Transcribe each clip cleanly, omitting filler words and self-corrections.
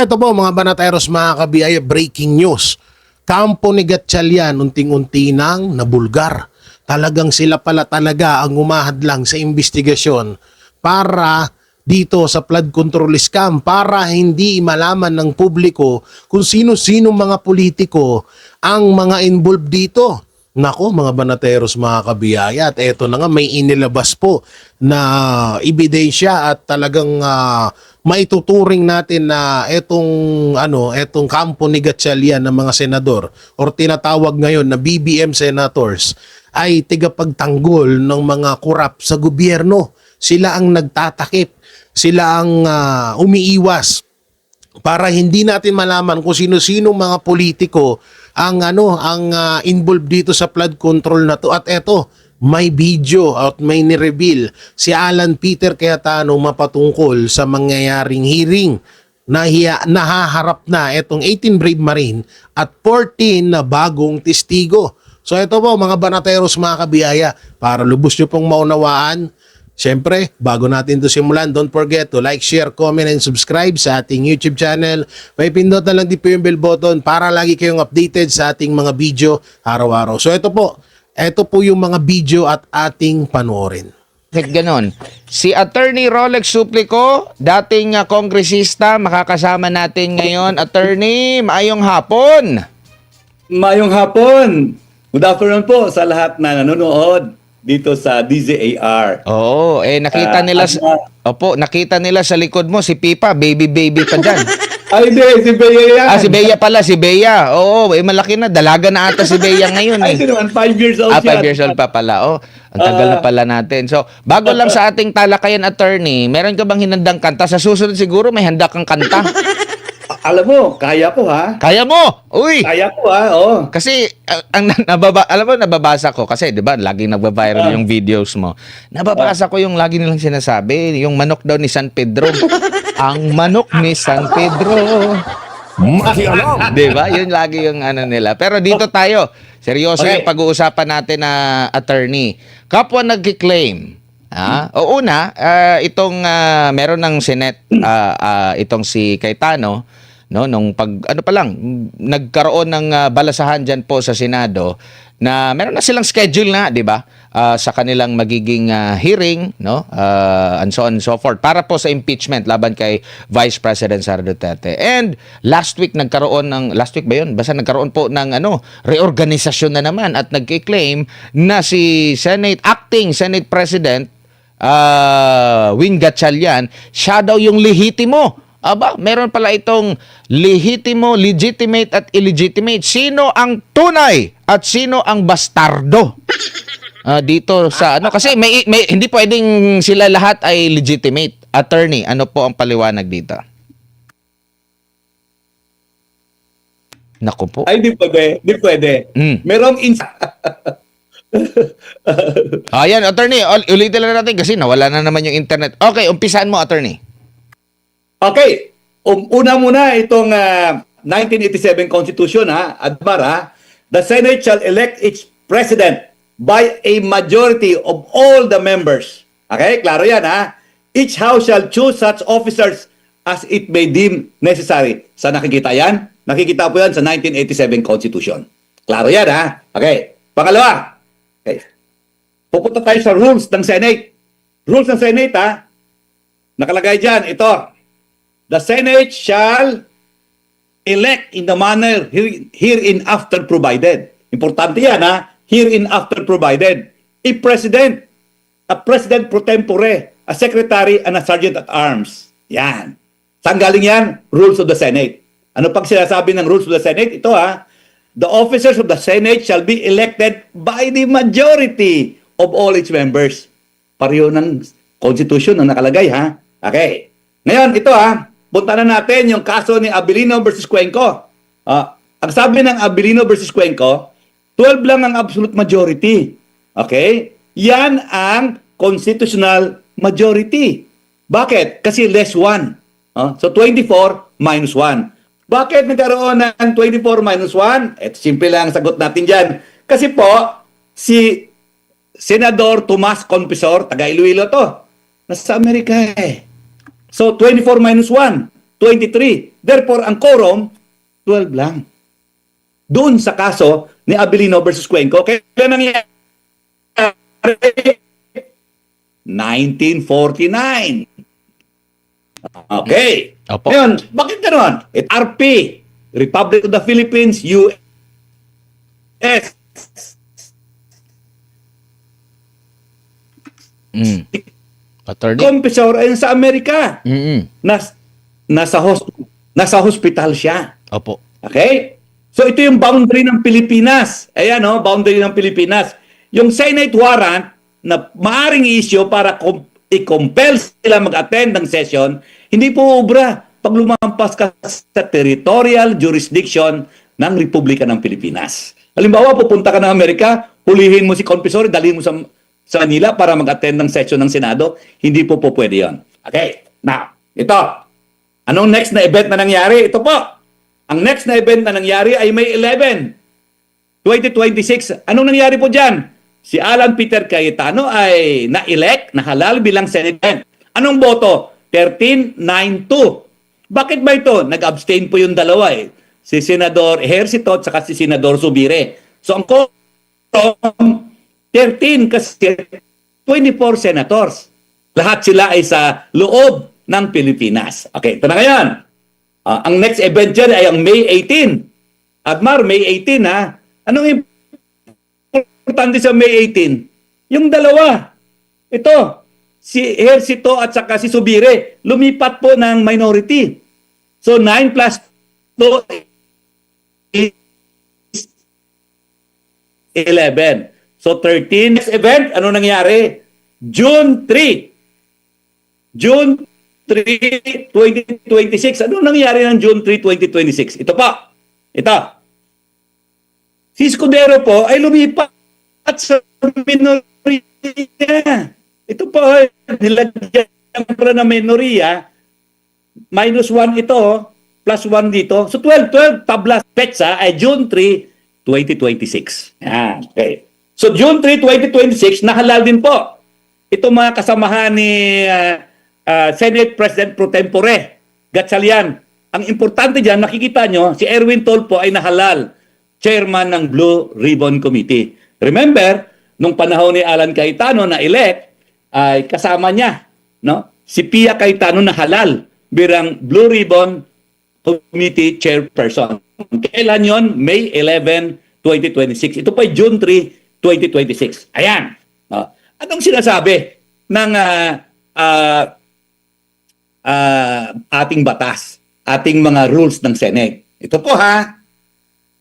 ito po mga banateros, mga kabiyaya, breaking news. Kampo ni Gatchalian unting-unti nang nabulgar. Talagang sila pala talaga ang umahadlang sa investigasyon para dito sa flood control scam, para hindi malaman ng publiko kung sino-sino mga politiko ang mga involved dito. Nako mga banateros, mga kabiyaya, at eto na nga, may inilabas po na ebidensya at talagang maituturing natin na etong kampo ni Gatchalian ng mga senador or tinatawag ngayon na BBM senators ay tigapagtanggol ng mga korap sa gobyerno. Sila ang nagtatakip, sila ang umiiwas para hindi natin malaman kung sino-sino mga politiko ang involved dito sa flood control na to. At eto, may video at may ni-reveal si Alan Peter Cayetano mapatungkol sa mangyayaring hearing na nahaharap na etong 18 Brave Marine at 14 na bagong testigo. So ito po mga banateros, mga kabiyaya, para lubos nyo pong maunawaan. Siyempre, bago natin ito simulan, don't forget to like, share, comment, and subscribe sa ating YouTube channel. May pindot na lang din po yung bell button para lagi kayong updated sa ating mga video araw-araw. So ito po yung mga video at ating panoorin. Ganon. Si Attorney Rolex Suplico, dating kongresista, makakasama natin ngayon. Attorney, maayong hapon. Mayong hapon. Good afternoon po sa lahat na nanonood dito sa DZAR. Oo, nakita nila nakita nila sa likod mo si Pipa, baby pa diyan. Ay, hindi, si Bea yan. Si Bea pala, si Bea. Oo, malaki na, dalaga na ata si Bea ngayon Ay, hindi naman, 5 years old 5 years old pa pala. Oh, ang tagal na pala natin. So, bago lang sa ating talakayan, attorney, meron ka bang hinandang kanta? Sa susunod siguro may handa kang kanta. Alam mo, kaya ko ha. Kaya mo! Uy! Kaya ko ha, oh. Kasi nababasa ko kasi 'di ba, laging nagba-viral yung videos mo. Nababasa ko yung lagi nilang sinasabi, yung manok daw ni San Pedro. Ang manok ni San Pedro. Makialam. 'Di ba? Yun lagi yung nila. Pero dito tayo, seryoso Okay. yung pag-uusapan natin na attorney. Kapwa nagki-claim. O una, itong meron ng Senate itong si Cayetano, no, nung nagkaroon ng balasahan diyan po sa Senado na meron na silang schedule na, 'di ba? Sa kanilang magiging hearing, no? And so on and so forth para po sa impeachment laban kay Vice President Sara Duterte. And last week ba 'yun? Basta nagkaroon po ng reorganisasyon na naman at nagki-claim na si Acting Senate President Win Gatchalian, siya daw yung lehitimo. Aba, meron pala itong lehitimo, legitimate at illegitimate. Sino ang tunay at sino ang bastardo? Dito sa kasi may hindi pwedeng sila lahat ay legitimate. Attorney, ano po ang paliwanag dito? Naku po. Ay, di pwede. Merong Ayan, attorney, ulitin lang natin kasi nawala na naman yung internet. Okay, umpisaan mo, attorney. Okay, una muna itong 1987 Constitution Admar the Senate shall elect its president by a majority of all the members. Okay, klaro yan Each house shall choose such officers as it may deem necessary. Saan nakikita yan? Nakikita po yan sa 1987 Constitution. Klaro yan Okay, pangalawa. Okay. Pupunta tayo sa rules ng Senate. Rules ng Senate nakalagay dyan, ito. The Senate shall elect in the manner hereinafter provided. Importante yan hereinafter provided. A president pro tempore, a secretary, and a sergeant at arms. Yan. Saan galing yan? Rules of the Senate. Ano pag sinasabi ng rules of the Senate? Ito the officers of the Senate shall be elected by the majority of all its members. Pareho ng Constitution na nakalagay Okay. Ngayon, ito punta na natin yung kaso ni Abilino versus Cuenco. Ang sabi ng Abilino versus Cuenco, 12 lang ang absolute majority. Okay? Yan ang constitutional majority. Bakit? Kasi less 1. So 24 minus 1. Bakit nagkaroon ng 24 minus 1? Ito, simple lang ang sagot natin dyan. Kasi po, si Senador Tomas Confesor, taga Iloilo to, nasa Amerika So, 24 minus 1. 23. Therefore, ang quorum, 12 lang. Doon sa kaso ni Abilino versus Cuenco, kailan nangyari? 1949. Okay. Opo. Ngayon, bakit gano'n? RP, Republic of the Philippines, US. Attorney? Confessor ayun sa Amerika. Nasa hospital siya. Opo. Okay? So ito yung boundary ng Pilipinas. Ayan boundary ng Pilipinas. Yung Senate warrant na maaring i-issue para i-compel sila mag-attend ng session, hindi po obra pag lumampas ka sa territorial jurisdiction ng Republika ng Pilipinas. Halimbawa, pupunta ka ng Amerika, hulihin mo si confessor, dalhin mo sa Manila para mag-attend ng session ng Senado, hindi po pwede yun. Okay? Now, ito. Anong next na event na nangyari? Ito po. Ang next na event na nangyari ay May 11, 2026. Anong nangyari po dyan? Si Alan Peter Cayetano ay na-elect, nahalal bilang Senate. Anong boto? 13-9-2. Bakit ba ito? Nag-abstain po yung dalawa eh. Si Senador Ejercito at saka si Senador Zubire. So ang quorum, 13 kasi 24 senators. Lahat sila ay sa loob ng Pilipinas. Okay, ito na ngayon. Ang next event dyan ay ang May 18. Admar, May 18 ha. Anong importante sa May 18? Yung dalawa. Ito, si Ejercito at saka si Zubire, lumipat po ng minority. So 9 plus 2 is 11. So 13. Next event, ano nangyari? June 3. June 3, 2026. Ano nangyari ng June 3, 2026? Ito pa. Ito. Si Escudero po ay lumipat sa minorya. Ito po, nilagyan pa na minorya. -1 ito, +1 dito. So 12, tabla petsa ay June 3, 2026. Yan, okay. So June 3, 2026, nahalal din po. Ito mga kasamahan ni Senate President Pro Tempore, Gatchalian. Ang importante dyan, nakikita nyo, si Erwin Tolpo ay nahalal, chairman ng Blue Ribbon Committee. Remember, nung panahon ni Alan Cayetano na elect, ay kasama niya, no? Si Pia Cayetano nahalal bilang Blue Ribbon Committee chairperson. Kailan yon? May 11, 2026. Ito pa ay June 3, 2026. Ayan. Anong sinasabi ng ating batas, ating mga rules ng Senate? Ito po ha.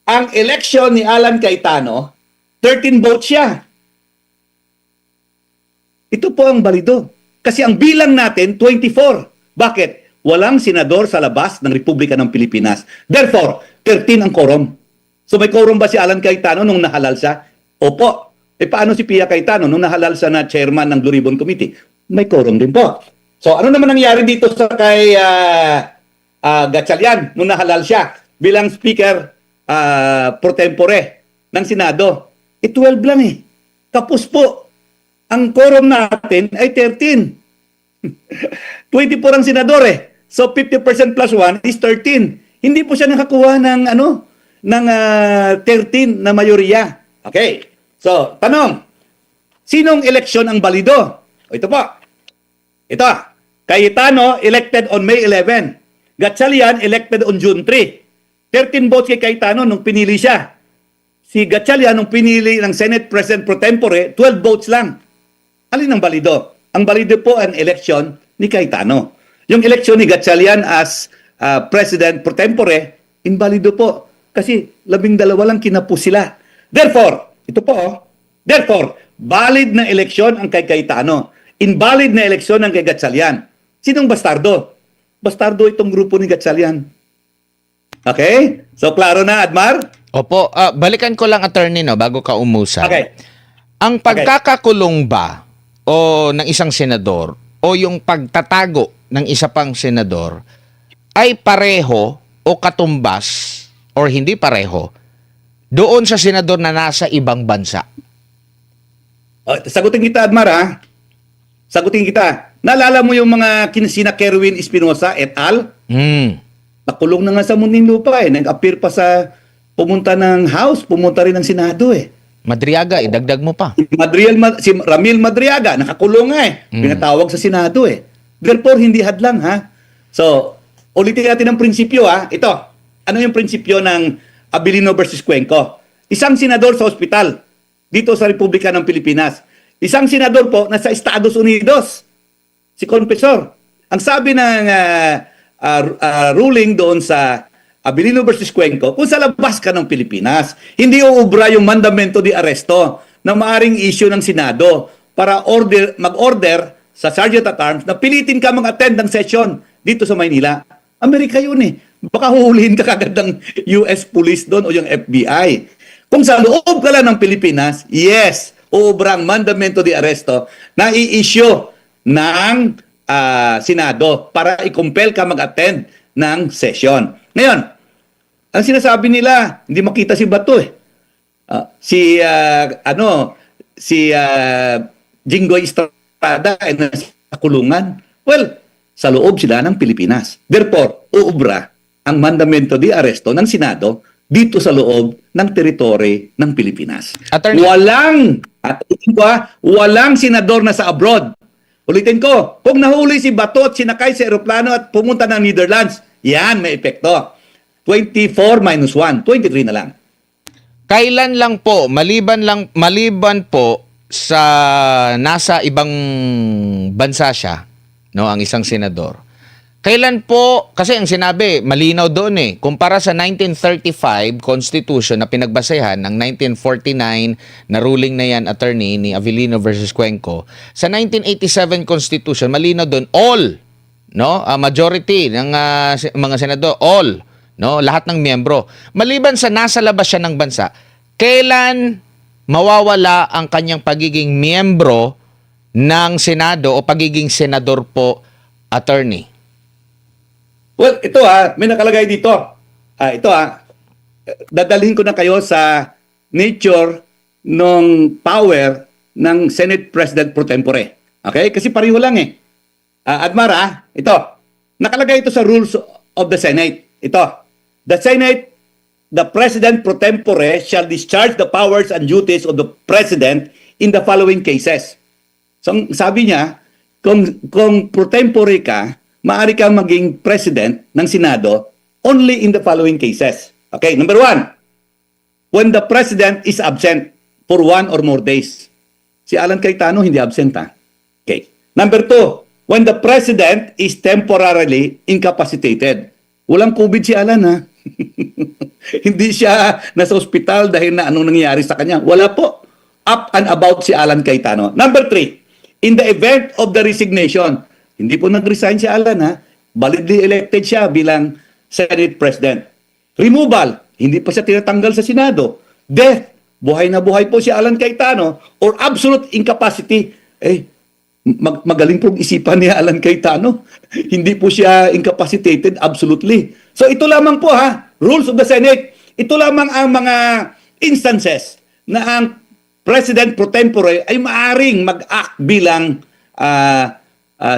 Ang election ni Alan Cayetano, 13 votes siya. Ito po ang balido. Kasi ang bilang natin, 24. Bakit? Walang senador sa labas ng Republika ng Pilipinas. Therefore, 13 ang quorum. So may quorum ba si Alan Cayetano nung nahalal siya? Opo. Paano si Pia Cayetano nung nahalal siya na chairman ng Blue Ribbon Committee? May quorum din po. So ano naman nangyari dito sa kay Gatchalian nung nahalal siya bilang speaker pro tempore ng Senado? 12 lang eh. Tapos po, ang quorum natin ay 13. 24 ang senador eh. So 50% plus 1 is 13. Hindi po siya nakakuha ng 13 na mayorya. Okay. So, tanong. Sinong eleksyon ang balido? Ito po. Ito. Cayetano elected on May 11. Gatchalian elected on June 3. 13 votes kay Cayetano nung pinili siya. Si Gatchalian nung pinili ng Senate President pro tempore, 12 votes lang. Alin ang balido? Ang balido po ang election ni Cayetano. Yung election ni Gatchalian as President pro tempore, invalido po. Kasi 12 lang kinapos sila. Therefore, ito po, therefore, valid na eleksyon ang kay Cayetano. Invalid na eleksyon ang kay Gatchalian. Sinong bastardo? Bastardo itong grupo ni Gatchalian. Okay? So, klaro na, Admar? Opo, balikan ko lang, attorney, no, bago ka umusan. Okay. Ang pagkakakulong ba o ng isang senador o yung pagtatago ng isa pang senador ay pareho o katumbas or hindi pareho doon sa senador na nasa ibang bansa? Sagutin kita, Admar, ha? Sagutin kita. Naalala mo yung mga sina Kerwin Espinosa et al.? Hmm. Nakulong na nga sa Muntinlupa eh. Nag-appear pa sa pumunta ng House, pumunta rin ng Senado eh. Madriaga, idagdag mo pa. Si Ramil Madriaga, nakakulong nga eh. Pinatawag sa Senado eh. Therefore, hindi hadlang ha. So, ulitin natin ang prinsipyo ha. Ito, ano yung prinsipyo ng Abilino versus Cuenco? Isang senador sa ospital dito sa Republika ng Pilipinas. Isang senador po nasa Estados Unidos. Si Confessor. Ang sabi ng ruling doon sa Abilino versus Cuenco, kung sa labas ka ng Pilipinas, hindi uubra yung mandamento di aresto na maaring issue ng Senado para mag-order sa Sergeant at Arms na pilitin ka mag-attend ng session dito sa Maynila. Amerika yun eh. Baka huhulihin ka kagad ng US Police doon o yung FBI. Kung sa loob ka lang ng Pilipinas, yes, uubra ang mandamento di aresto na i-issue ng Senado para i-compel ka mag-attend ng session. Ngayon, ang sinasabi nila, hindi makita si Bato eh. Si Jinggoy Estrada ay nasa kulungan. Well, sa loob sila ng Pilipinas. Therefore, uubra ang mandamento di aresto ng Senado dito sa loob ng teritoryo ng Pilipinas. Attorney. Walang senador na sa abroad. Ulitin ko, kung nahuli si Bato at sinakay sa eroplano at pumunta ng Netherlands, yan may epekto. 24 minus 1, 23 na lang. Kailan lang po, maliban po sa nasa ibang bansa siya, no, ang isang senador. Kailan po, kasi ang sinabi, malinaw doon eh, kumpara sa 1935 Constitution na pinagbasehan ng 1949 na ruling na yan, attorney, ni Avellino versus Cuenco, sa 1987 Constitution, malinaw doon, all, no, majority ng mga senador, all, no, lahat ng miyembro. Maliban sa nasa labas siya ng bansa, kailan mawawala ang kanyang pagiging miyembro ng Senado o pagiging senador po, attorney? Well, ito may nakalagay dito. Ito dadalhin ko na kayo sa nature ng power ng Senate President pro tempore. Okay? Kasi pareho lang eh. Admara, ito. Nakalagay ito sa rules of the Senate. Ito. The Senate, the President pro tempore shall discharge the powers and duties of the President in the following cases. So, sabi niya, kung pro tempore ka, maaari kang maging President ng Senado only in the following cases. Okay, number 1, when the President is absent for 1 or more days. Si Alan Cayetano hindi absent ha. Okay. Number 2, when the President is temporarily incapacitated. Walang COVID si Alan ha. Hindi siya nasa ospital dahil na anong nangyayari sa kanya. Wala po. Up and about si Alan Cayetano. Number 3, in the event of the resignation, hindi po nag-resign si Alan ha. Validly elected siya bilang Senate President. Removal, hindi pa siya tinatanggal sa Senado. Death, buhay na buhay po si Alan Cayetano. Or absolute incapacity, magaling pong isipan ni Alan Cayetano. Hindi po siya incapacitated absolutely. So ito lamang po rules of the Senate. Ito lamang ang mga instances na ang President pro tempore ay maaring mag-act bilang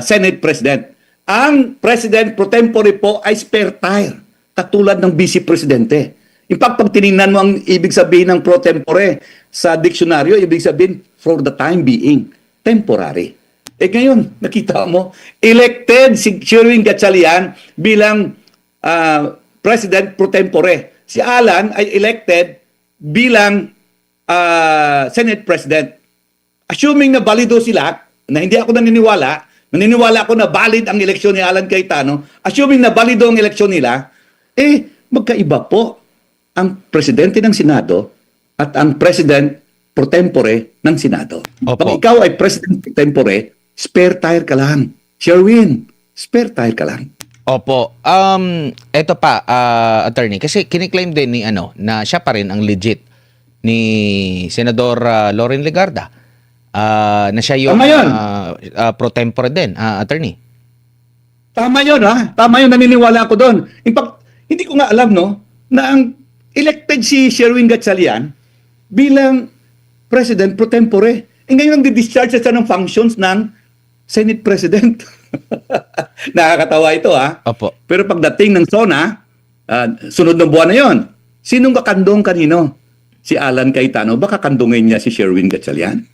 Senate President. Ang President pro tempore po ay spare tire, katulad ng Vice Presidente. In fact, pag tinignan mo ang ibig sabihin ng pro tempore sa diksyonaryo, ibig sabihin for the time being, temporary. Ngayon, nakita mo, elected si Sherwin Gatchalian bilang President pro tempore. Si Alan ay elected bilang Senate President. Assuming na valido sila, na hindi ako naniniwala ako na valid ang eleksyon ni Alan Cayetano, assuming na valido ang eleksyon nila, magkaiba po ang Presidente ng Senado at ang President pro tempore ng Senado. Opo. Pag ikaw ay President pro tempore, spare tire ka lang. Sherwin, spare tire ka lang. Opo. Eto pa, attorney, kasi kiniklaim din ni na siya pa rin ang legit ni Senador Loren Legarda. Na siya yung Tama yun. pro tempore din, attorney. Tama yun Tama yun, naniniwala ako doon. In fact, hindi ko nga alam na ang elected si Sherwin Gatchalian bilang President pro tempore. Ngayon ang di-discharge siya ng functions ng Senate President. Nakakatawa ito, ha? Opo. Pero pagdating ng SONA, sunod ng buwan na yon, sinong kakandong kanino? Si Alan Cayetano, baka kandungin niya si Sherwin Gatchalian?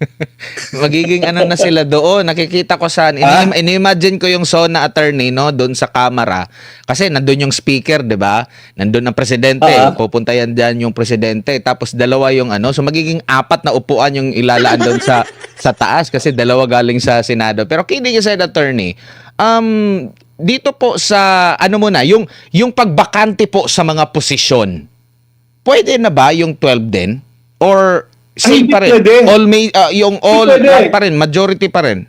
Magiging ano na sila doon. Nakikita ko saan. Ini-imagine ko yung SONA attorney, no, doon sa camera. Kasi nandun yung speaker, di ba? Nandun ang presidente. Pupunta yan dyan yung presidente. Tapos dalawa yung ano. So magiging 4 na upuan yung ilalaan doon sa taas. Kasi dalawa galing sa Senado. Pero kidding aside, attorney, dito po sa, ano muna, yung pagbakante po sa mga posisyon, pwede na ba yung 12 din? Or same Hindi pa rin? pwede. Yung all Hindi pwede. lang pa rin, majority pa rin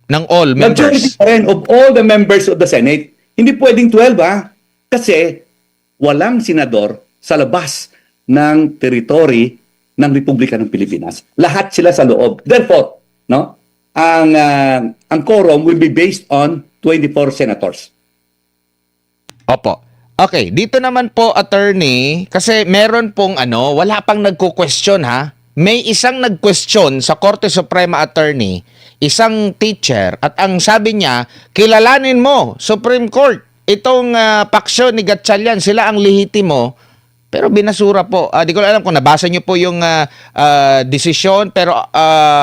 ng all Majority members. pa rin of all the members of the Senate. Hindi pwedeng 12, ha? Kasi walang senador sa labas ng teritoryo ng Republika ng Pilipinas. Lahat sila sa loob. Therefore, no, ang quorum will be based on 24 senators. Opo. Okay, dito naman po, attorney, kasi meron pong ano, wala pang nagko-question, ha? May isang nag-question sa Korte Suprema, attorney, isang teacher, at ang sabi niya, kilalanin mo, Supreme Court, itong paksyon ni Gatchalian, sila ang lehitimo, pero binasura po. Di ko alam kung nabasa niyo po yung desisyon, pero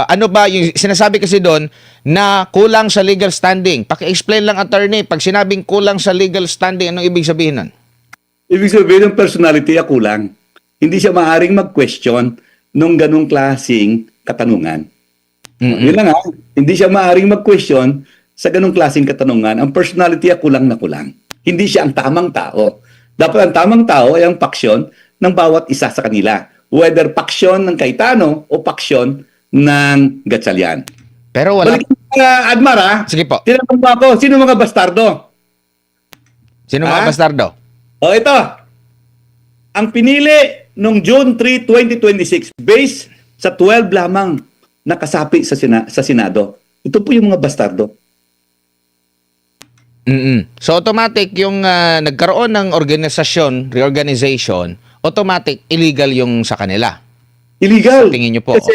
ano ba, yung sinasabi kasi doon na kulang sa legal standing. Paki-explain lang, attorney, pag sinabing kulang sa legal standing, anong ibig sabihin nun? Ibig sabihin ng personality ay kulang. Hindi siya maaaring mag-question nung ganung klaseng katanungan. Yun lang, ha? Hindi siya maaaring mag-question sa ganung klaseng katanungan. Ang personality ay kulang na kulang. Hindi siya ang tamang tao. Dapat ang tamang tao ay ang paksyon ng bawat isa sa kanila. Whether paksyon ng Cayetano o paksyon ng Gatchalian. Pero wala. Balik Admar, ha? Sige po. Tinanong mo ako, sino mga bastardo? Sino mga bastardo? O ito, ang pinili noong June 3, 2026, based sa 12 lamang nakasapi sa Senado. Ito po yung mga bastardo. So automatic yung nagkaroon ng reorganization, automatic illegal yung sa kanila. Illegal. Sa tingin niyo po? Kasi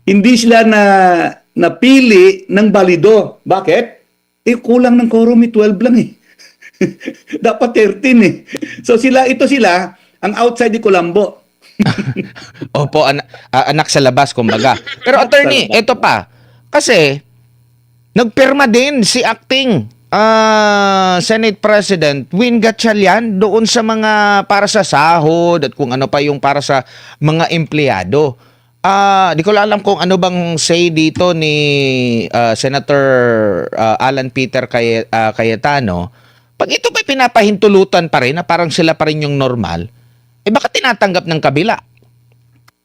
hindi sila napili ng balido. Bakit? Kulang ng quorum, 12 lang eh. Dapat 13 eh. So ito sila, ang outside ni Colombo. Opo, anak sa labas, kumbaga. Pero attorney, ito pa. Kasi, nagpirma din si acting Senate President Win Gatchalian doon sa mga para sa sahod at kung ano pa yung para sa mga empleyado. Di ko alam kung ano bang say dito ni Senator Alan Peter Cayetano. Pag ito ba pinapahintulutan pa rin na parang sila pa rin yung normal, baka tinatanggap ng kabila.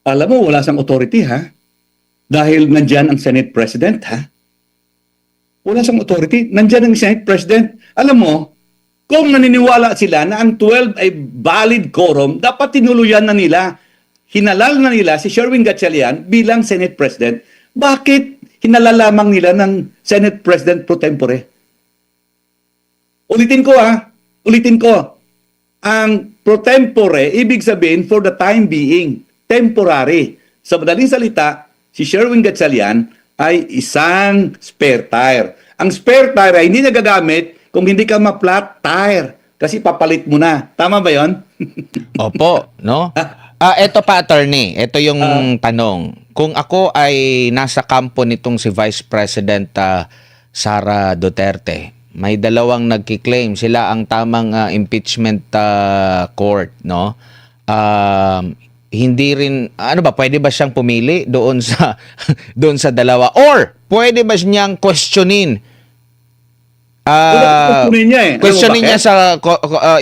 Alam mo, wala siyang authority, ha? Dahil nandyan ang Senate President, ha? Wala siyang authority. Nandyan ang Senate President. Alam mo, kung naniniwala sila na ang 12 ay valid quorum, dapat tinuluyan na nila, hinalal na nila si Sherwin Gatchalian bilang Senate President. Bakit hinalal lamang nila ng Senate President pro tempore? Ulitin ko, ha? Ulitin ko. Ang pro tempore, ibig sabihin for the time being, temporary. Sa madaling salita, si Sherwin Gatchalian ay isang spare tire. Ang spare tire ay hindi nagagamit kung hindi ka ma-flat tire. Kasi papalit mo na. Tama ba yon? Opo, no? Eto pa, attorney. Ito yung tanong. Kung ako ay nasa kampo nitong si Vice President Sara Duterte, may dalawang nagki-claim sila ang tamang impeachment court, no? Hindi rin pwede ba siyang pumili doon sa doon sa dalawa, or pwede ba niyang questionin questionin niya sa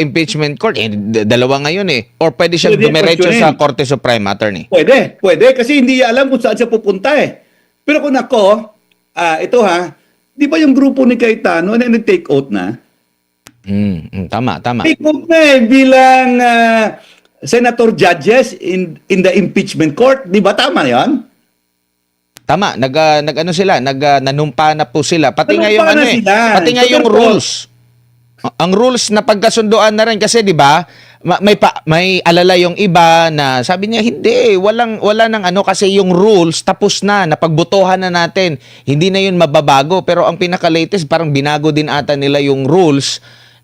impeachment court? Dalawa ngayon eh, or pwede siyang dumiretso sa Korte Suprema, attorney? Pwede kasi hindi niya alam kung saan siya pupunta eh. Pero kung ako, ito ha, di ba yung grupo ni Cayetano na nag-take out na? Tama. Take out na eh, bilang senator judges in the impeachment court. Di ba tama yan? Tama, nag-ano sila, nanumpa na po sila. Pati nga yung Nanumpa na sila. pati nga yung rules. Ang rules na pagkasunduan na rin kasi 'di ba? may alala yung iba na sabi niya hindi, wala nang ano kasi yung rules tapos na, napagbotohan na natin. Hindi na yun mababago, pero ang pinaka-latest parang binago din ata nila yung rules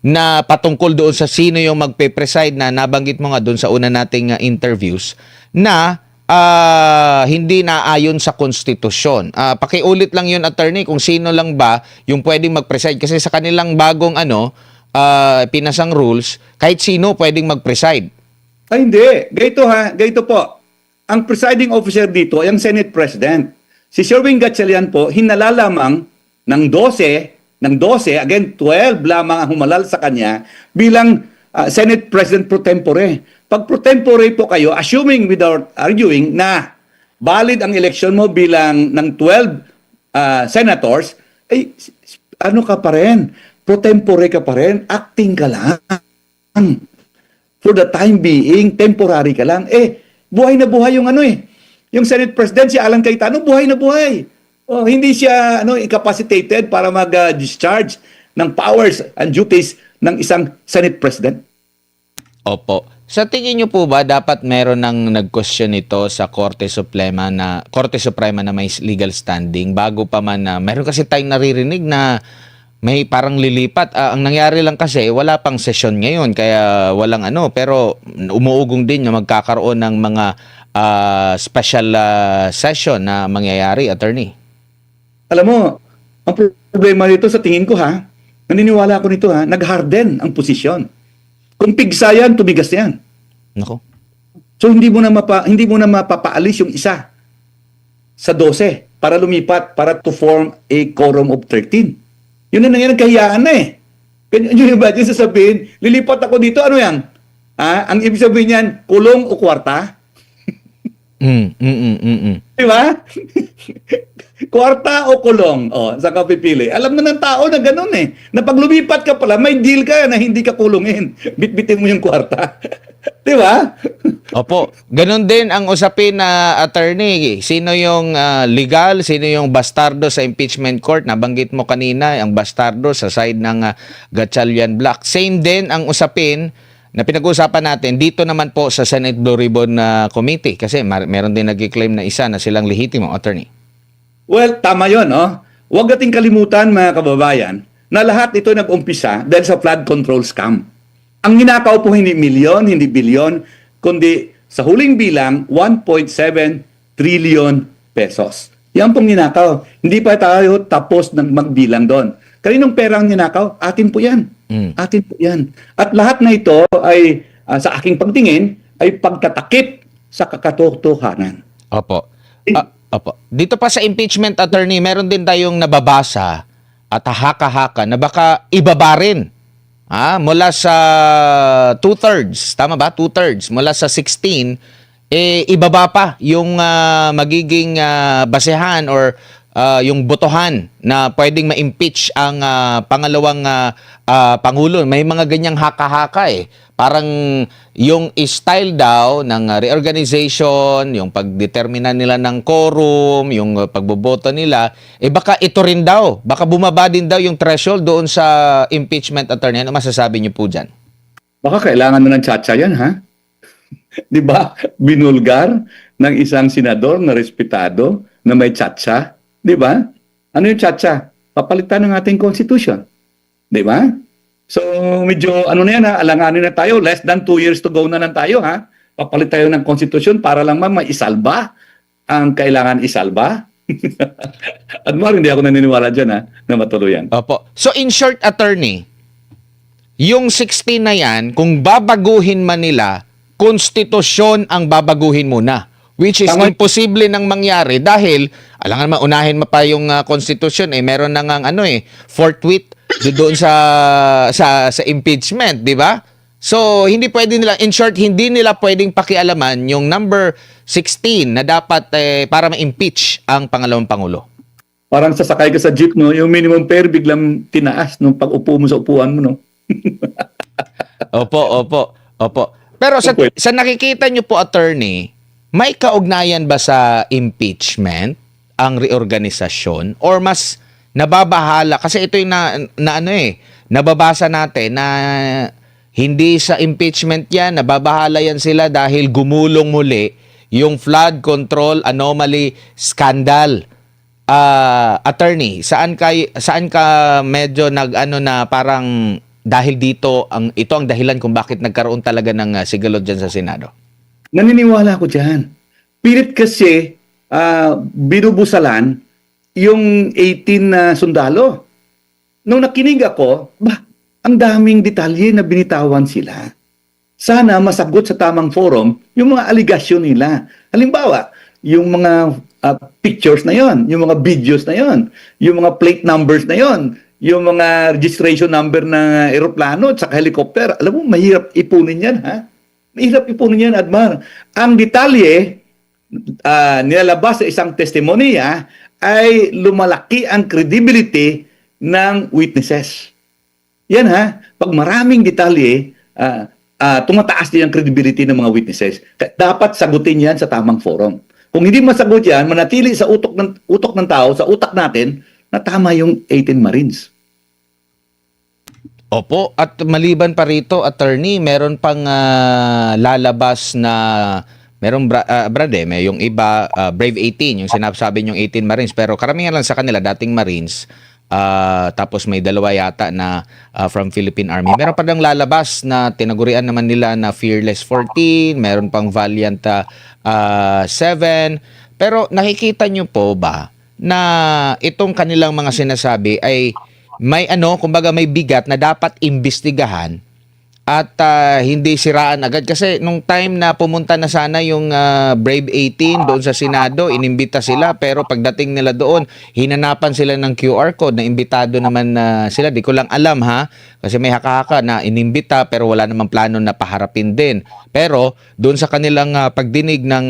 na patungkol doon sa sino yung magpe-preside na nabanggit mo nga doon sa una nating interviews na hindi na ayon sa konstitusyon. Pakiulit lang yun, attorney, kung sino lang ba yung pwedeng mag-preside kasi sa kanilang bagong pinasang rules, kahit sino pwedeng mag-preside. Ay, hindi. Ganito po. Ang presiding officer dito ay ang Senate President. Si Sherwin Gatchalian po, hinala lamang ng 12, again, 12 lamang ang humalal sa kanya bilang Senate President pro tempore. Pag pro tempore po kayo, assuming without arguing na valid ang election mo bilang ng 12 senators, ay ano ka pa rin? Pro tempore ka pa rin, acting ka lang. For the time being, temporary ka lang. Buhay na buhay yung yung Senate President, si Alan Cayetano, buhay na buhay. Hindi siya incapacitated para mag-discharge ng powers and duties ng isang Senate President. Opo. Sa tingin niyo po ba dapat meron ng nag-question ito sa Korte Suprema na may legal standing bago pa man na meron kasi tayong naririnig na may parang lilipat. Ang nangyari lang kasi wala pang session ngayon kaya walang pero umuugong din na magkakaroon ng mga special session na mangyayari, attorney. Alam mo, ang problema nito sa tingin ko naniniwala ako nito nag-harden ang posisyon. Kung pigsa yan, tumigas yan. Nako. So hindi mo na mapapaalis yung isa sa 12 para lumipat para to form a quorum of 13. Yun na nangyayang kahiyaan na Yung imagine sasabihin, lilipat ako dito, ano yan? Ang ibig sabihin niyan, kulong o kwarta? Di ba? Kwarta o kulong? Saan ka pipili? Alam na ng tao na ganun na pag lumipat ka pala, may deal ka na hindi ka kulungin. Bitbitin mo yung kwarta. Di ba? Opo. Ganon din ang usapin na attorney. Sino yung legal, sino yung bastardo sa impeachment court? Nabanggit mo kanina, ang bastardo sa side ng Gatchalian Black. Same din ang usapin na pinag-uusapan natin dito naman po sa Senate Blue Ribbon Committee kasi meron din nag-claim na isa na silang lehitimo, attorney. Well, tama yun, Huwag nating kalimutan, mga kababayan, na lahat ito nag-umpisa dahil sa flood control scam. Ang ninakaw po hindi milyon, hindi bilyon, kundi sa huling bilang, 1.7 trillion pesos. Yan pong ninakaw. Hindi pa tayo tapos ng magbilang doon. Kaninong pera ang ninakaw? Atin po yan. Atin po yan. At lahat na ito ay, sa aking pagtingin, ay pagtatakip sa kakatotohanan. Opo. Opo. Dito pa sa impeachment, attorney, meron din tayong nababasa at haka-haka na baka ibaba rin. Mula sa 2/3, tama ba? 2/3 mula sa 16, ibaba pa yung magiging basehan or yung botohan na pwedeng ma-impeach ang pangalawang pangulo. May mga ganyang haka-haka Parang yung style daw ng reorganization, yung pagdetermina nila ng quorum, yung pagboboto nila, baka ito rin daw. Baka bumaba din daw yung threshold doon sa impeachment, attorney. Ano masasabi niyo po dyan? Baka kailangan na ng tsatsa yan, Di ba? Binulgar ng isang senador na respetado na may tsatsa. Di ba? Ano yung tsatsa? Papalitan ng ating constitution. Di ba? So, medyo, alanganin na tayo. Less than 2 years to go na lang tayo, Papalit tayo ng constitution para lang maisalba ang kailangan isalba. At hindi ako naniniwala dyan, na matuloy yan. Opo. So, in short, attorney, yung 16 na yan, kung babaguhin man nila, konstitusyon ang babaguhin muna. Which is imposible nang mangyari dahil, alangan naman, unahin mo pa yung konstitusyon, meron na nga forthwith doon sa impeachment, di ba? So, hindi pwede nila, in short, hindi nila pwedeng pakialaman yung number 16 na dapat para ma-impeach ang pangalawang pangulo. Parang sasakay ka sa jeep, yung minimum fare biglang tinaas nung pag-upo mo sa upuan mo, Opo. Pero sa nakikita nyo po, attorney, may kaugnayan ba sa impeachment ang reorganisasyon or mas nababahala kasi ito yung nababasa natin na Hindi sa impeachment yan, nababahala yan sila dahil gumulong muli yung flood control anomaly scandal. Attorney, saan ka medyo nag-ano na parang dahil dito ito ang dahilan kung bakit nagkaroon talaga ng sigalot diyan sa Senado? Naniniwala ako dyan. Pilit kasi binubusalan yung 18 na sundalo. Nung nakinig ako, ang daming detalye na binitawan sila. Sana masagot sa tamang forum yung mga aligasyon nila. Halimbawa, yung mga pictures na yon, yung mga videos na yon, yung mga plate numbers na yon, yung mga registration number ng eroplano at saka helicopter. Alam mo, mahirap ipunin yan, ha? Mahirap ipunin yan, Admar. Ang detalye nilalabas sa isang testimonya ay lumalaki ang credibility ng witnesses. Yan, ha? Pag maraming detalye, tumataas din ang credibility ng mga witnesses. Dapat sagutin yan sa tamang forum. Kung hindi masagot yan, manatili sa utok ng tao, sa utak natin, na tama yung 18 Marines. Opo, at maliban pa rito, attorney, meron pang lalabas na may yung iba Brave 18, yung sinasabi yung 18 Marines, pero karamihan lang sa kanila dating Marines. Tapos may dalawa yata na from Philippine Army. Meron pa lang lalabas na tinagurian naman nila na Fearless 14, meron pang Valiant 7. Pero nakikita nyo po ba na itong kanilang mga sinasabi ay may kumbaga may bigat na dapat imbestigahan at hindi siraan agad, kasi nung time na pumunta na sana yung Brave 18 doon sa Senado, inimbita sila, pero pagdating nila doon, hinanapan sila ng QR code na imbitado naman sila. Di ko lang alam, ha, kasi may haka-haka na inimbita pero wala namang plano na paharapin din. Pero doon sa kanilang pagdinig ng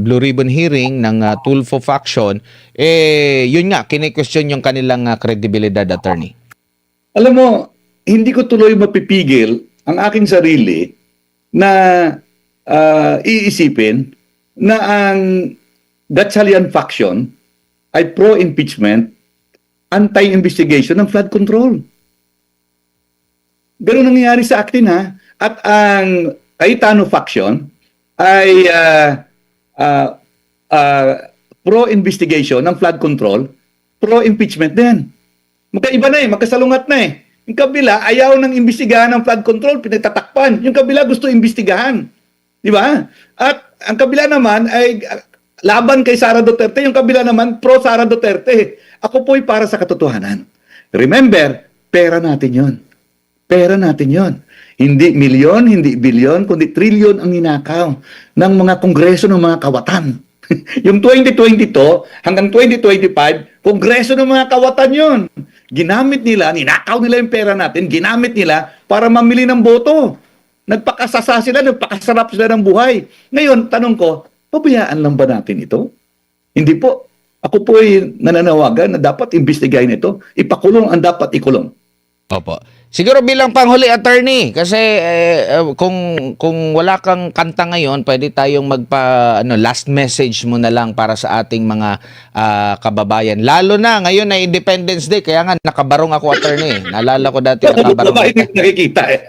Blue Ribbon hearing ng Tulfo faction, yun nga, kine-question yung kanilang credibility, attorney. Alam mo, hindi ko tuloy mapipigil ang aking sarili na iisipin na ang Gatchalian faction ay pro-impeachment, anti-investigation ng flood control. Ganun nangyayari sa akin, ha? At ang Cayetano faction ay pro-investigation ng flood control, pro-impeachment din. Magkaiba na magkasalungat na eh. Yung kabila, ayaw nang imbestigahan ng flood control, pinagtatakpan. Yung kabila gusto imbestigahan. Di ba? At ang kabila naman ay laban kay Sara Duterte. Yung kabila naman, pro Sara Duterte. Ako po'y para sa katotohanan. Remember, pera natin yon. Pera natin yon. Hindi milyon, hindi bilyon, kundi trilyon ang ninakaw ng mga kongreso ng mga kawatan. Yung 2022 hanggang 2025, kongreso ng mga kawatan yon. Ginamit nila, ninakaw nila yung pera natin, ginamit nila para mamili ng boto. Nagpakasasa sila, nagpakasarap sila ng buhay. Ngayon, tanong ko, pabayaan lang ba natin ito? Hindi po. Ako po ay nananawagan na dapat imbestigahin ito. Ipakulong ang dapat ikulong. Opo. Siguro bilang panghuli, attorney, kasi kung wala kang kanta ngayon, pwede tayong last message mo na lang para sa ating mga kababayan. Lalo na ngayon na Independence Day, kaya nga nakabarong ako, attorney. Naalala ko dati nakabarong ako. Hindi nakikita eh.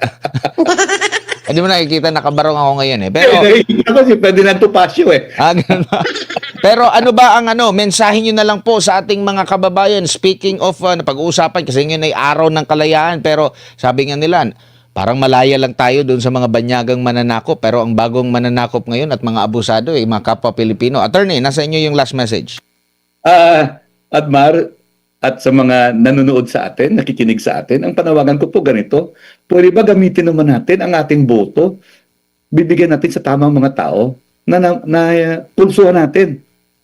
Hindi mo nakikita, nakabarong ako ngayon eh. Pero Nakikita ko si Ferdinand Topacio eh. ganun ba? Pero ano ba ang mensahe nyo na lang po sa ating mga kababayan? Speaking of pag-uusapan, kasi ngayon ay araw ng kalayaan, pero sabi nga nila, parang malaya lang tayo doon sa mga banyagang mananakop, pero ang bagong mananakop ngayon at mga abusado mga kapwa Pilipino. Attorney, nasa inyo yung last message. Admar, at sa mga nanonood sa atin, nakikinig sa atin, ang panawagan ko po ganito, pwede ba gamitin naman natin ang ating boto, bibigyan natin sa tamang mga tao na pulsuhan natin,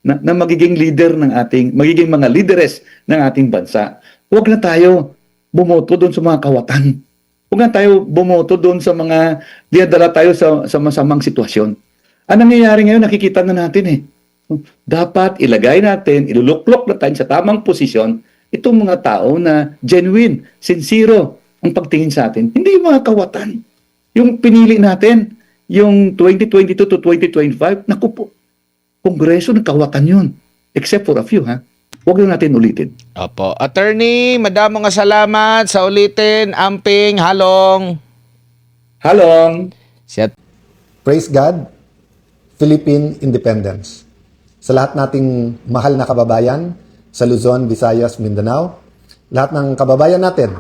na magiging leader ng magiging mga leaderess ng ating bansa. Huwag na tayo bumoto doon sa mga kawatan. Huwag na tayo bumoto doon sa mga dinadala tayo sa masamang sitwasyon. Ang nangyayari ngayon, nakikita na natin eh. Dapat ilagay natin, iluluklok na tayo sa tamang posisyon itong mga tao na genuine, sincero ang pagtingin sa atin. Hindi yung mga kawatan. Yung pinili natin, yung 2022 to 2025, naku po, Kongreso ng kawatan yun. Except for a few, ha? Huwag na natin ulitin. Opo. Attorney, madamo nga salamat sa ulitin, amping, halong. Halong. Siya Praise God, Philippine Independence. Sa lahat nating mahal na kababayan sa Luzon, Visayas, Mindanao, lahat ng kababayan natin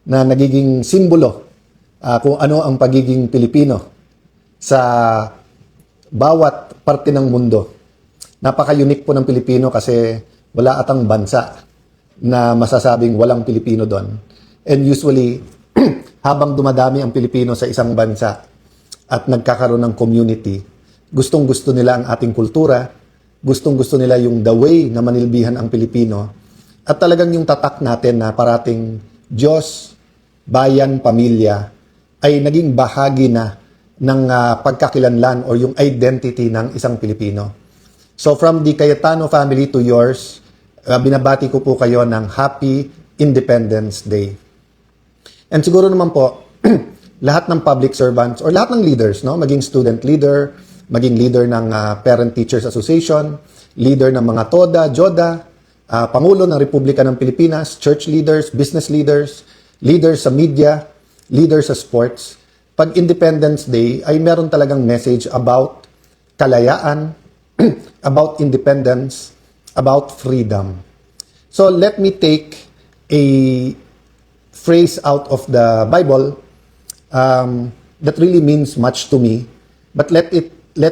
na nagiging simbolo kung ano ang pagiging Pilipino sa bawat parte ng mundo. Napaka-unique po ng Pilipino kasi wala atang bansa na masasabing walang Pilipino doon. And usually, habang dumadami ang Pilipino sa isang bansa at nagkakaroon ng community, gustong-gusto nila ang ating kultura, gustong-gusto nila yung the way na manilbihan ang Pilipino, at talagang yung tatak natin na parating Diyos, bayan, pamilya, ay naging bahagi na ng pagkakilanlan or yung identity ng isang Pilipino. So from the Cayetano family to yours, binabati ko po kayo ng Happy Independence Day. And siguro naman po, lahat ng public servants or lahat ng leaders, no, maging student leader, maging leader ng Parent Teachers Association, leader ng mga TODA, JODA, Pangulo ng Republika ng Pilipinas, church leaders, business leaders, leaders sa media, leaders sa sports. Pag Independence Day ay meron talagang message about kalayaan, about independence, about freedom. So let me take a phrase out of the Bible that really means much to me, but let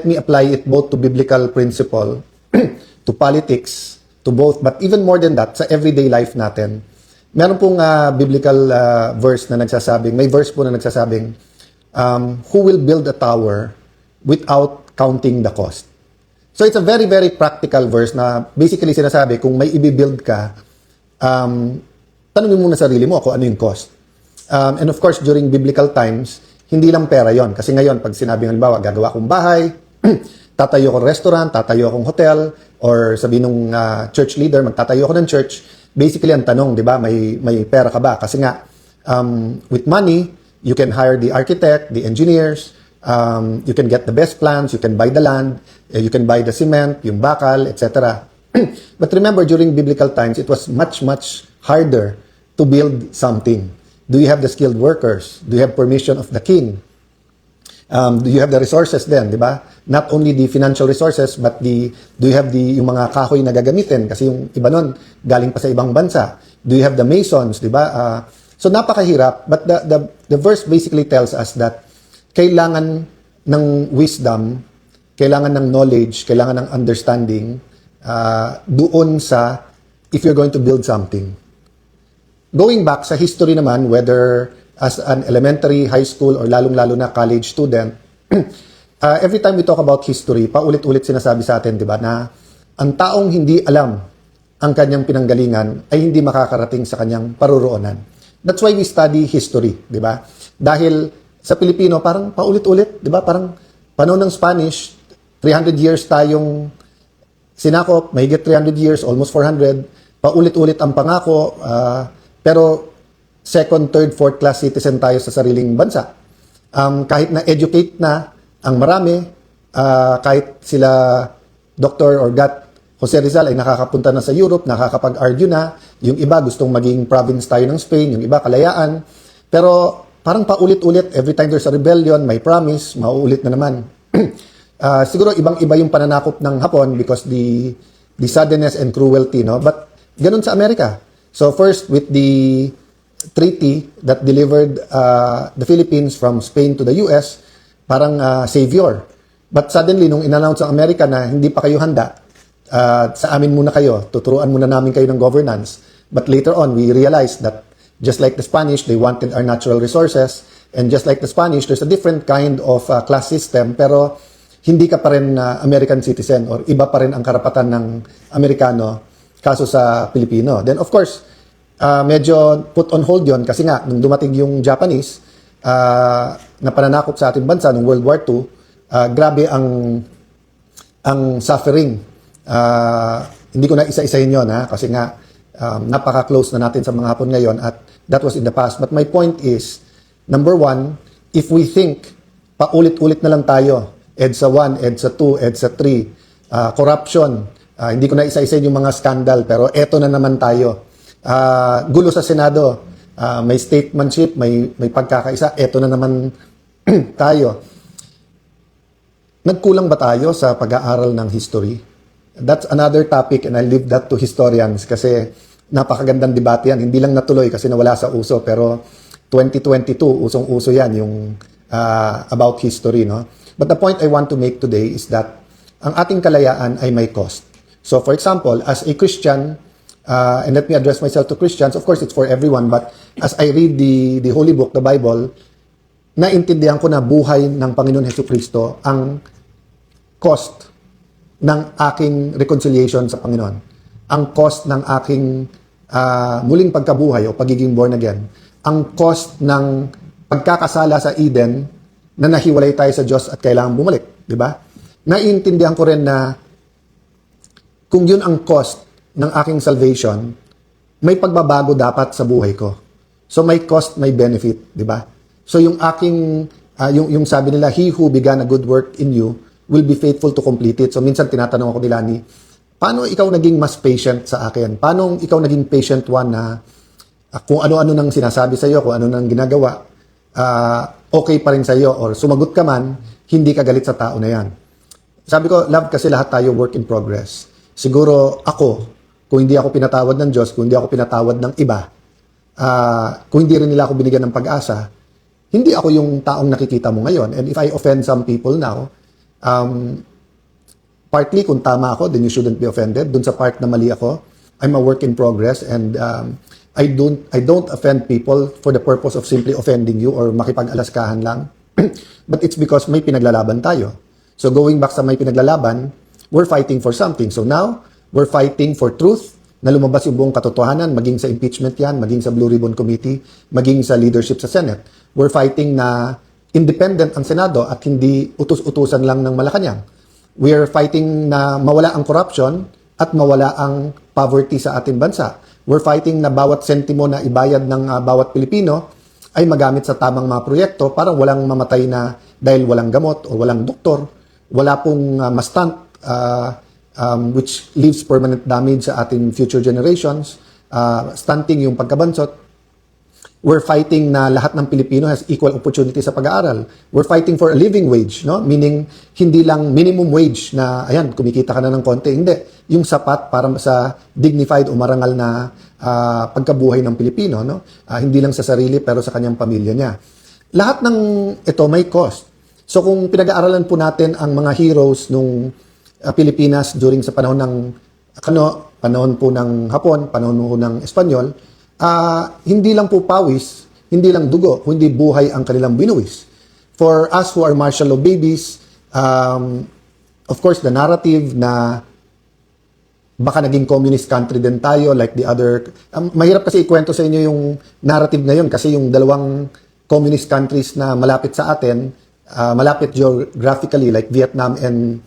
me apply it both to biblical principle, to politics, to both, but even more than that, sa everyday life natin. Meron pong biblical verse na nagsasabing, may verse po na nagsasabing, who will build a tower without counting the cost? So it's a very, very practical verse na basically sinasabi, kung may i-build ka, tanungin mo na sarili mo kung ano yung cost. And of course, during biblical times, hindi lang pera yon. Kasi ngayon, pag sinabing halimbawa, gagawa kong bahay, tatayo akong restaurant, tatayo akong hotel, or sabi nung church leader, magtatayo ako ng church, basically ang tanong, di ba, may pera ka ba? Kasi nga, with money, you can hire the architect, the engineers, you can get the best plans, you can buy the land, you can buy the cement, yung bakal, etc. But remember, during biblical times, it was much, much harder to build something. Do you have the skilled workers? Do you have permission of the king? Do you have the resources then, di ba? Not only the financial resources, but do you have yung mga kahoy na gagamitin? Kasi yung iba nun, galing pa sa ibang bansa. Do you have the masons, di ba? So napakahirap, but the verse basically tells us that kailangan ng wisdom, kailangan ng knowledge, kailangan ng understanding doon sa if you're going to build something. Going back sa history naman, whether as an elementary, high school, or lalong-lalo na college student, every time we talk about history, paulit-ulit sinasabi sa atin, di ba, na ang taong hindi alam ang kanyang pinanggalingan ay hindi makakarating sa kanyang paruroonan. That's why we study history, di ba? Dahil sa Pilipino, parang paulit-ulit, di ba? Parang panahon ng Spanish, 300 years tayong sinakop, mahigit 300 years, almost 400, paulit-ulit ang pangako, pero second, third, fourth class citizen tayo sa sariling bansa. Kahit na educate na ang marami, kahit sila Dr. or Gat Jose Rizal ay nakakapunta na sa Europe, nakakapag-argue na, yung iba gustong maging province tayo ng Spain, yung iba kalayaan, pero parang paulit-ulit, every time there's a rebellion, may promise, mauulit na naman. Siguro ibang-iba yung pananakop ng Hapon because the suddenness and cruelty, no? But ganun sa Amerika. So first, with the treaty that delivered the Philippines from Spain to the US, parang savior. But suddenly, nung in-announce ang Amerika na hindi pa kayo handa, sa amin muna kayo, tuturuan muna namin kayo ng governance. But later on, we realized that just like the Spanish, they wanted our natural resources. And just like the Spanish, there's a different kind of class system, pero hindi ka pa rin American citizen or iba pa rin ang karapatan ng Amerikano kaso sa Pilipino. Then of course, medyo put on hold yon kasi nga, nung dumating yung Japanese na pananakop sa ating bansa noong World War II, grabe ang suffering. Hindi ko na isa-isahin yun, kasi nga, napaka-close na natin sa mga Hapon ngayon at that was in the past. But my point is, number one, if we think paulit-ulit na lang tayo, EDSA 1, EDSA 2, EDSA 3, corruption, hindi ko na isa-isahin yung mga scandal, pero eto na naman tayo. Gulo sa Senado, may statesmanship, may pagkakaisa, eto na naman tayo. Nagkulang ba tayo sa pag-aaral ng history? That's another topic and I leave that to historians kasi napakagandang debate yan. Hindi lang natuloy kasi nawala sa uso pero 2022, usong-uso yan yung about history. No? But the point I want to make today is that ang ating kalayaan ay may cost. So for example, as a Christian, and let me address myself to Christians, of course it's for everyone, but as I read the Holy Book, the Bible, naintindihan ko na buhay ng Panginoon Jesucristo ang cost ng aking reconciliation sa Panginoon. Ang cost ng aking muling pagkabuhay o pagiging born again. Ang cost ng pagkakasala sa Eden na nahiwalay tayo sa Diyos at kailangan bumalik. Di ba? Naiintindihan ko rin na kung yun ang cost ng aking salvation, may pagbabago dapat sa buhay ko. So may cost, may benefit. Di ba? So yung aking, yung sabi nila, he who began a good work in you will be faithful to complete it. So minsan tinatanong ako ni Lani, paano ikaw naging mas patient sa akin? Paano ikaw naging patient one na kung ano-ano nang sinasabi sa iyo, kung ano nang ginagawa, okay pa rin sa iyo or sumagot ka man, hindi ka galit sa tao na yan. Sabi ko, love, kasi lahat tayo work in progress. Siguro ako, kung hindi ako pinatawad ng Diyos, kung hindi ako pinatawad ng iba, kung hindi rin nila ako binigyan ng pag-asa, hindi ako yung taong nakikita mo ngayon. And if I offend some people now, partly kung tama ako, then you shouldn't be offended. Dun sa part na mali ako, I'm a work in progress and I don't offend people for the purpose of simply offending you or makipag-alaskahan lang. But it's because may pinaglalaban tayo. So going back sa may pinaglalaban, we're fighting for something. So now, we're fighting for truth na lumabas yung buong katotohanan, maging sa impeachment yan, maging sa Blue Ribbon Committee, maging sa leadership sa Senate. We're fighting na independent ang Senado at hindi utus-utusan lang ng Malacanang. We are fighting na mawala ang corruption at mawala ang poverty sa ating bansa. We're fighting na bawat sentimo na ibayad ng bawat Pilipino ay magamit sa tamang mga proyekto para walang mamatay na dahil walang gamot o walang doktor, wala pong ma-stunt which leaves permanent damage sa ating future generations, stunting yung pagkabansot. We're fighting na lahat ng Pilipino has equal opportunity sa pag-aaral. We're fighting for a living wage, no? Meaning, hindi lang minimum wage na, ayan, kumikita ka na ng konti. Hindi. Yung sapat para sa dignified o marangal na pagkabuhay ng Pilipino, no? Hindi lang sa sarili, pero sa kanyang pamilya niya. Lahat ng ito may cost. So, kung pinag-aaralan po natin ang mga heroes nung Pilipinas during sa panahon ng panahon po ng Hapon, panahon po ng Espanyol, hindi lang po pawis, hindi lang dugo, kundi buhay ang kanilang binuwis. For us who are martial law babies, of course, the narrative na baka naging communist country din tayo like the other. Mahirap kasi ikwento sa inyo yung narrative na yun kasi yung dalawang communist countries na malapit sa atin, malapit geographically like Vietnam and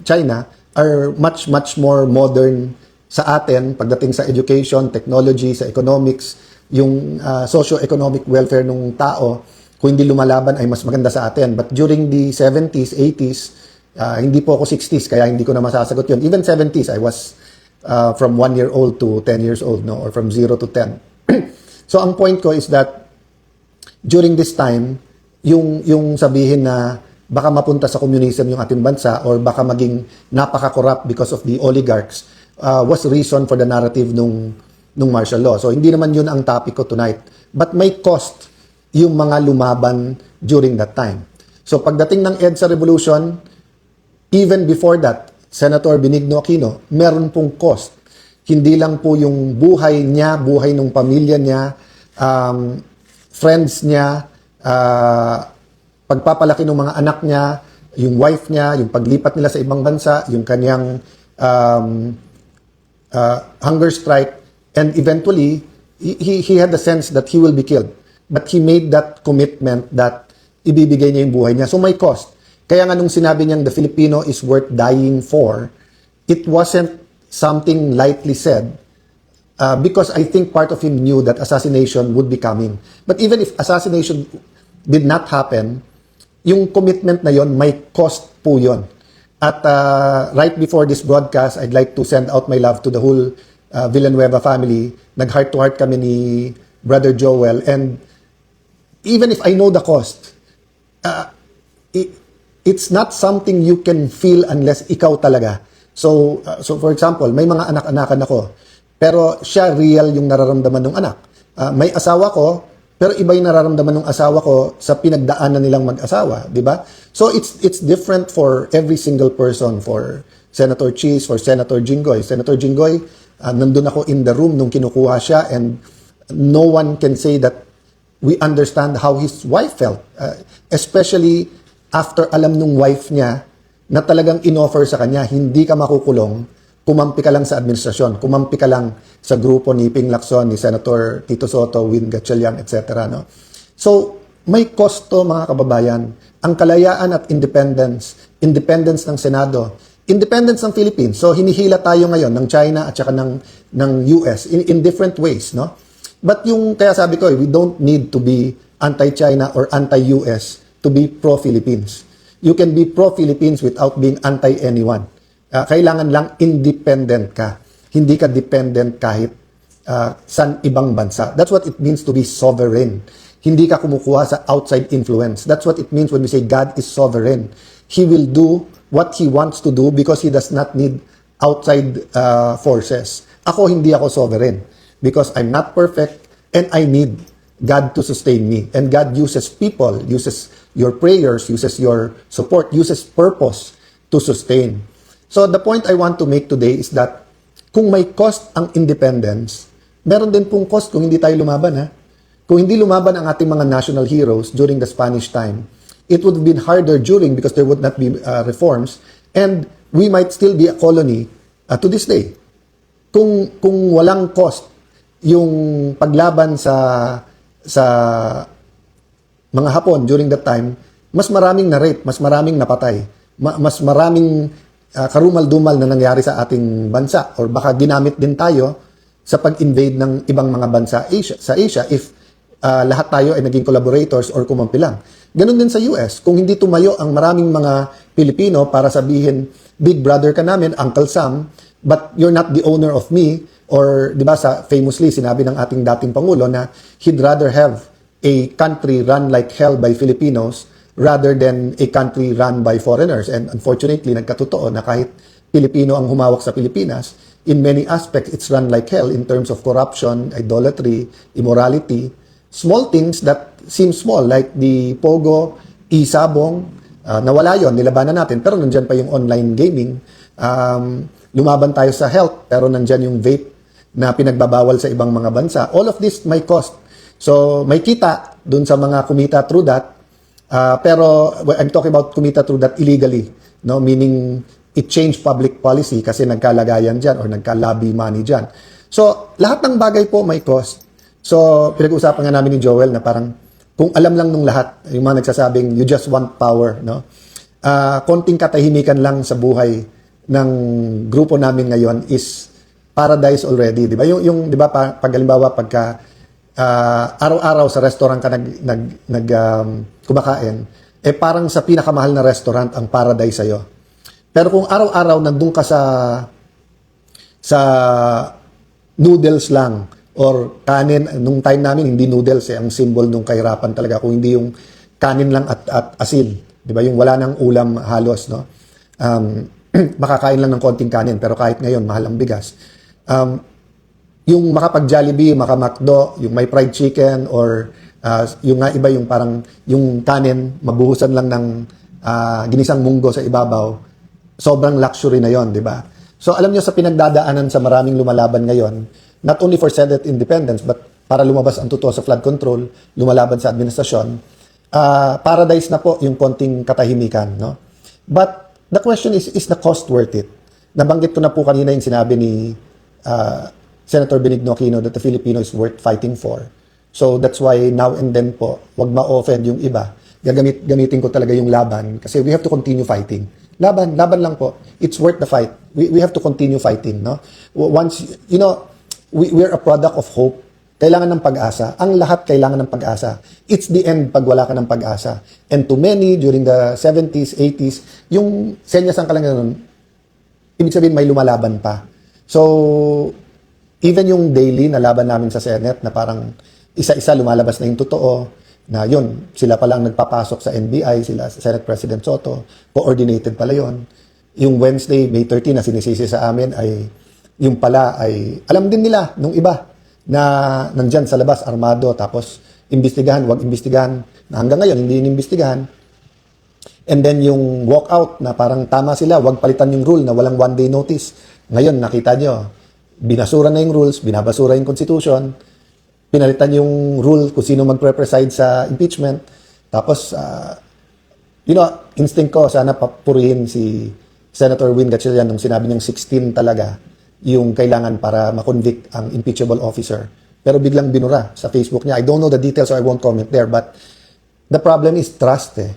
China, are much more modern sa atin pagdating sa education, technology, sa economics, yung socio-economic welfare ng tao, kung hindi lumalaban ay mas maganda sa atin. But during the 70s, 80s, hindi po ako 60s, kaya hindi ko na masasagot yun. Even 70s, I was from 1 year old to 10 years old, no? Or from 0 to 10. So ang point ko is that during this time, yung sabihin na baka mapunta sa communism yung ating bansa or baka maging napaka-corrupt because of the oligarchs, was reason for the narrative nung martial law. So, hindi naman yun ang topic ko tonight. But may cost yung mga lumaban during that time. So, pagdating ng EDSA Revolution, even before that, Senator Benigno Aquino, meron pong cost. Hindi lang po yung buhay niya, buhay ng pamilya niya, friends niya, pagpapalaki ng mga anak niya, yung wife niya, yung paglipat nila sa ibang bansa, yung kanyang hunger strike, and eventually he had the sense that he will be killed, but he made that commitment that ibibigay niya yung buhay niya. So may cost. Kaya nga nung sinabi niyang the Filipino is worth dying for, it wasn't something lightly said, because I think part of him knew that assassination would be coming. But even if assassination did not happen, yung commitment na yon may cost po yon. At right before this broadcast, I'd like to send out my love to the whole Villanueva family. Nag-heart-to-heart kami ni Brother Joel. And even if I know the cost, i- it's not something you can feel unless ikaw talaga. So for example, may mga anak-anakan ako, pero siya real yung nararamdaman ng anak. May asawa ko, pero iba yung nararamdaman ng asawa ko sa pinagdaanan nilang mag-asawa, di ba? So it's different for every single person. For Senator Cheese, for Senator Jinggoy. Senator Jinggoy, nandun ako in the room nung kinukuha siya, and no one can say that we understand how his wife felt. Especially after alam nung wife niya na talagang inoffer sa kanya, hindi ka makukulong, kumampi ka lang sa administrasyon, kumampi ka lang sa grupo ni Ping Lacson, ni Senator Tito Soto, Win Gatchalian, etc. No? So, may kosto mga kababayan. Ang kalayaan at independence ng Senado, independence ng Philippines. So, hinihila tayo ngayon ng China at saka ng US in different ways. No? But kaya sabi ko, we don't need to be anti-China or anti-US to be pro-Philippines. You can be pro-Philippines without being anti-anyone. Kailangan lang independent ka. Hindi ka dependent kahit sa ibang bansa. That's what it means to be sovereign. Hindi ka kumukuha sa outside influence. That's what it means when we say God is sovereign. He will do what He wants to do because He does not need outside forces. Ako, hindi ako sovereign because I'm not perfect and I need God to sustain me. And God uses people, uses your prayers, uses your support, uses purpose to sustain. So the point I want to make today is that kung may cost ang independence, meron din pong cost kung hindi tayo lumaban. Ha? Kung hindi lumaban ang ating mga national heroes during the Spanish time, it would have been harder during because there would not be reforms, and we might still be a colony to this day. Kung walang cost yung paglaban sa mga Hapon during that time, mas maraming na-rape, mas maraming napatay, mas maraming karumal-dumal na nangyari sa ating bansa, or baka ginamit din tayo sa pag-invade ng ibang mga bansa sa Asia if lahat tayo ay naging collaborators or kumampi lang. Ganun din sa US. Kung hindi tumayo ang maraming mga Pilipino para sabihin, big brother ka namin, Uncle Sam, but you're not the owner of me, or di ba famously sinabi ng ating dating Pangulo na he'd rather have a country run like hell by Filipinos rather than a country run by foreigners. And unfortunately, nagkatotoo na kahit Pilipino ang humawak sa Pilipinas, in many aspects, it's run like hell in terms of corruption, idolatry, immorality, small things that seem small, like the Pogo, Isabong, nawala yon, nilabanan natin, pero nandyan pa yung online gaming. Lumaban tayo sa health, pero nandyan yung vape na pinagbabawal sa ibang mga bansa. All of this may cost. So, may kita dun sa mga kumita through that. Pero I'm talking about kumita through that illegally, no? Meaning it changed public policy kasi nagkalagayan dyan or nagka-lobby money dyan. So, lahat ng bagay po may cost. So, pinag-uusapan nga namin ni Joel na parang kung alam lang nung lahat, yung mga nagsasabing you just want power, no? Konting katahimikan lang sa buhay ng grupo namin ngayon is paradise already, di ba? Yung di ba pag halimbawa pagka araw-araw sa restaurant ka kumakain, parang sa pinakamahal na restaurant ang paradise sa'yo. Pero kung araw-araw nandun ka sa noodles lang or kanin, nung time namin hindi noodles ang symbol nung kahirapan talaga, kung hindi yung kanin lang at asin, di ba? Yung wala nang ulam halos, no? Makakain lang ng konting kanin, pero kahit ngayon mahal ang bigas. Yung makapag-Jollibee, maka-McDo, yung may fried chicken, or yung nga iba yung parang yung kanin, mabuhusan lang ng ginisang munggo sa ibabaw, sobrang luxury na yon, di ba? So alam nyo, sa pinagdadaanan sa maraming lumalaban ngayon, not only for Senate independence, but para lumabas ang totoo sa flood control, lumalaban sa administrasyon, paradise na po yung konting katahimikan, no? But the question is the cost worth it? Nabanggit ko na po kanina yung sinabi ni Senator Benigno Aquino that the Filipino is worth fighting for. So that's why now and then po, wag ma-offend yung iba. Gamitin ko talaga yung laban kasi we have to continue fighting. Laban lang po. It's worth the fight. We have to continue fighting, no? Once, you know, we're a product of hope. Kailangan ng pag-asa. Ang lahat kailangan ng pag-asa. It's the end pag wala ka ng pag-asa. And to many, during the 70s, 80s, yung senyas ang kalangan, ibig sabihin may lumalaban pa. So, even yung daily na laban namin sa Senate na parang isa-isa lumalabas na yung totoo, na yun, sila pala ang nagpapasok sa NBI, sila Senate President Soto, coordinated pala yun. Yung Wednesday, May 13 na sinisisi sa amin ay yung pala ay alam din nila nung iba na nandyan sa labas, armado, tapos imbestigahan, wag imbestigahan, na hanggang ngayon hindi inimbestigahan. And then yung walkout na parang tama sila, wag palitan yung rule na walang one-day notice. Ngayon, nakita nyo, binasura na yung rules, binabasura yung constitution, pinalitan yung rule kung sino magpre-preside sa impeachment. Tapos, instinct ko, sana papurihin si Senator Win Gatchalian nung sinabi niyang 16 talaga yung kailangan para makonvict ang impeachable officer. Pero biglang binura sa Facebook niya. I don't know the details so I won't comment there. But the problem is trust eh.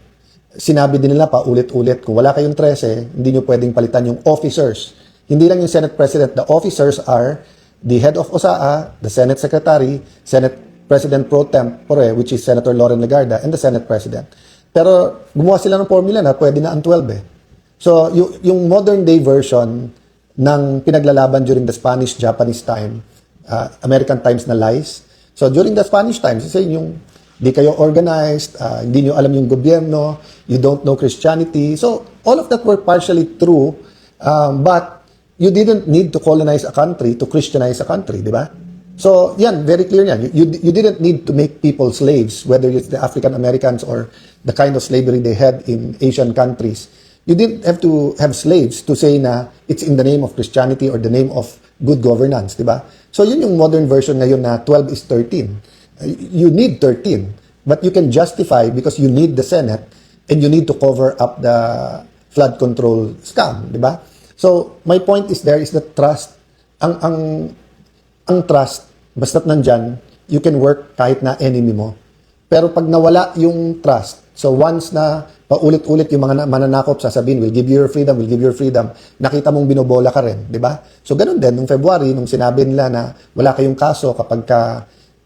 Sinabi din nila pa ulit-ulit, kung wala kayong 13, hindi nyo pwedeng palitan yung officers. Hindi lang yung Senate President. The officers are the head of OSAA, the Senate Secretary, Senate President Pro Tempore, which is Senator Loren Legarda, and the Senate President. Pero gumawa sila ng formula na pwede na ang 12 eh. So, yung modern day version ng pinaglalaban during the Spanish-Japanese time, American times na lies. So, during the Spanish times, say yung di kayo organized, hindi nyo alam yung gobyerno, you don't know Christianity. So, all of that were partially true, but you didn't need to colonize a country to Christianize a country, di ba? So, yan, very clear yan. You didn't need to make people slaves, whether it's the African Americans or the kind of slavery they had in Asian countries. You didn't have to have slaves to say na it's in the name of Christianity or the name of good governance, di ba? So, yun yung modern version ngayon na 12 is 13. You need 13, but you can justify because you need the Senate and you need to cover up the flood control scam, di ba? So, my point is there is the trust. Ang trust, basta't nandyan, you can work kahit na enemy mo. Pero pag nawala yung trust, so once na paulit-ulit yung mga mananakop sasabihin, we'll give you your freedom, we'll give you your freedom, nakita mong binobola ka rin, di ba? So, ganun din, nung February, nung sinabi nila na wala kayong kaso kapag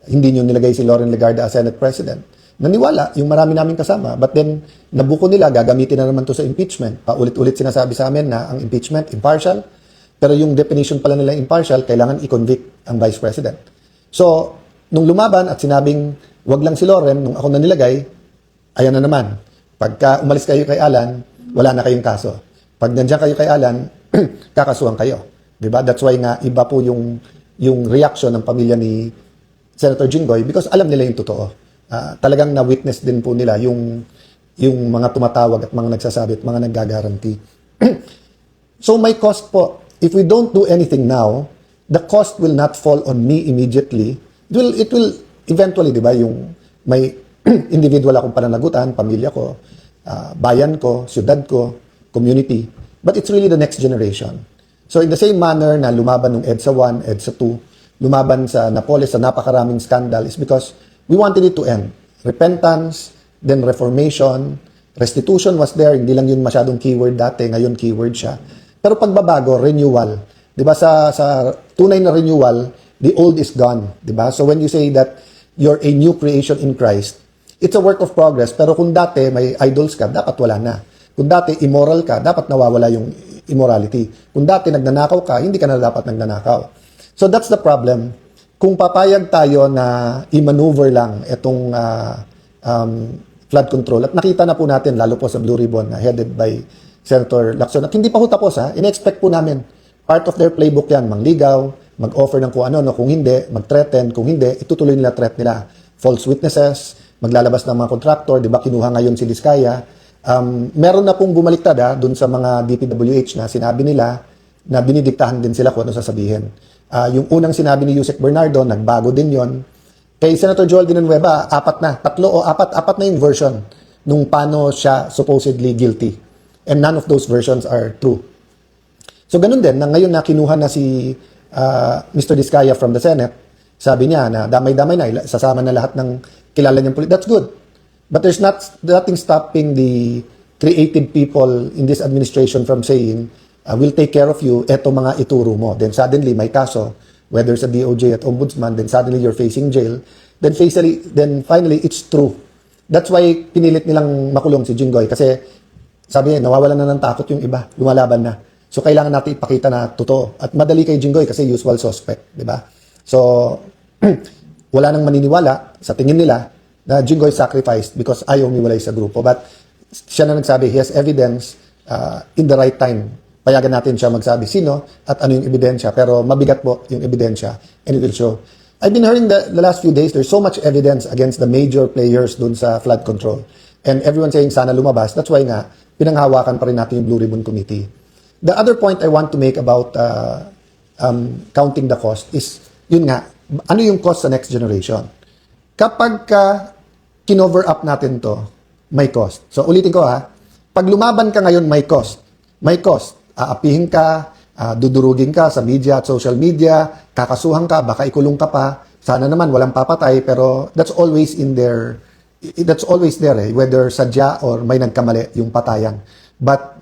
hindi nyo nilagay si Loren Legarda as Senate President, naniwala yung marami namin kasama. But then, nabuko nila, gagamitin na naman to sa impeachment. Paulit-ulit sinasabi sa amin na ang impeachment, impartial. Pero yung definition pala nila impartial, kailangan i-convict ang Vice President. So, nung lumaban at sinabing, wag lang si Loren, nung ako na nilagay, ayan na naman. Pagka umalis kayo kay Alan, wala na kayong kaso. Pag nandiyan kayo kay Alan, kakasuhan kayo. Diba? That's why nga, iba po yung reaction ng pamilya ni Senator Jinggoy because alam nila yung totoo. Talagang na-witness din po nila yung mga tumatawag at mga nagsasabi at mga naggagaranti. So my cost po, if we don't do anything now, the cost will not fall on me immediately. It will eventually, di ba, yung may individual akong pananagutan, pamilya ko, bayan ko, syudad ko, community. But it's really the next generation. So in the same manner na lumaban ng EDSA 1, EDSA 2, lumaban sa Napoles sa napakaraming scandal is because we wanted it to end. Repentance, then reformation, restitution was there, hindi lang yun masyadong keyword dati, ngayon keyword siya. Pero pagbabago, renewal. 'Di ba sa tunay na renewal, the old is gone, 'di ba? So when you say that you're a new creation in Christ, it's a work of progress, pero kung dati may idols ka, dapat wala na. Kung dati immoral ka, dapat nawawala yung immorality. Kung dati nagnanakaw ka, hindi ka na dapat nagnanakaw. So that's the problem. Kung papayag tayo na i-maneuver lang itong flood control, at nakita na po natin, lalo po sa Blue Ribbon, headed by Senator Lacson, at hindi pa ho tapos in-expect po namin, part of their playbook yan, mangligaw, mag-offer ng kung ano, kung hindi, mag-threaten, kung hindi, itutuloy nila threat nila. False witnesses, maglalabas ng mga contractor, di ba, kinuha ngayon si Diskaya. Meron na pong bumaliktad dun sa mga DPWH na sinabi nila na dinidiktahan din sila kung ano sasabihin. Yung unang sinabi ni Yusek Bernardo, nagbago din yon. Kay Senator Joel Villanueva, apat na yung version nung paano siya supposedly guilty. And none of those versions are true. So ganun din, na ngayon na kinuha na si Mr. Diskaya from the Senate, sabi niya na damay-damay na, sasama na lahat ng kilala niyang police. That's good. But there's nothing stopping the creative people in this administration from saying, we'll take care of you, eto mga ituro mo. Then suddenly, may kaso, whether sa DOJ at Ombudsman, then suddenly you're facing jail. Then finally, it's true. That's why pinilit nilang makulong si Jinggoy. Kasi sabi niya, nawawalan na ng takot yung iba, lumalaban na. So kailangan natin ipakita na totoo. At madali kay Jinggoy kasi usual suspect, di ba? So, wala nang maniniwala sa tingin nila na Jinggoy sacrificed because ayaw umiwalay sa grupo. But siya na nagsabi, he has evidence in the right time. Payagan natin siya magsabi sino at ano yung ebidensya. Pero mabigat po yung ebidensya and it will show. I've been hearing the last few days, there's so much evidence against the major players dun sa flood control. And everyone saying sana lumabas. That's why nga, pinanghawakan pa rin natin yung Blue Ribbon Committee. The other point I want to make about counting the cost is, yun nga, ano yung cost sa next generation? Kapag kinover up natin to, may cost. So ulitin ko pag lumaban ka ngayon, may cost. May cost. Aapihin ka, dudurugin ka sa media at social media, kakasuhan ka, baka ikulong ka pa. Sana naman walang papatay, pero that's always in there. That's always there, whether sadya or may nagkamali yung patayan. But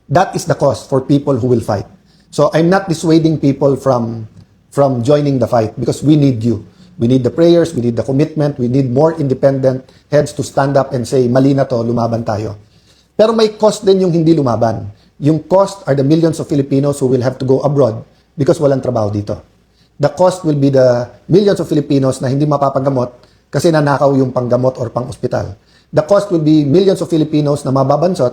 that is the cost for people who will fight. So I'm not dissuading people from joining the fight because we need you. We need the prayers, we need the commitment, we need more independent heads to stand up and say, mali na to, lumaban tayo. Pero may cost din yung hindi lumaban. Yung cost are the millions of Filipinos who will have to go abroad because walang trabaho dito. The cost will be the millions of Filipinos na hindi mapapagamot kasi nanakaw yung panggamot or pang-ospital. The cost will be millions of Filipinos na mababansot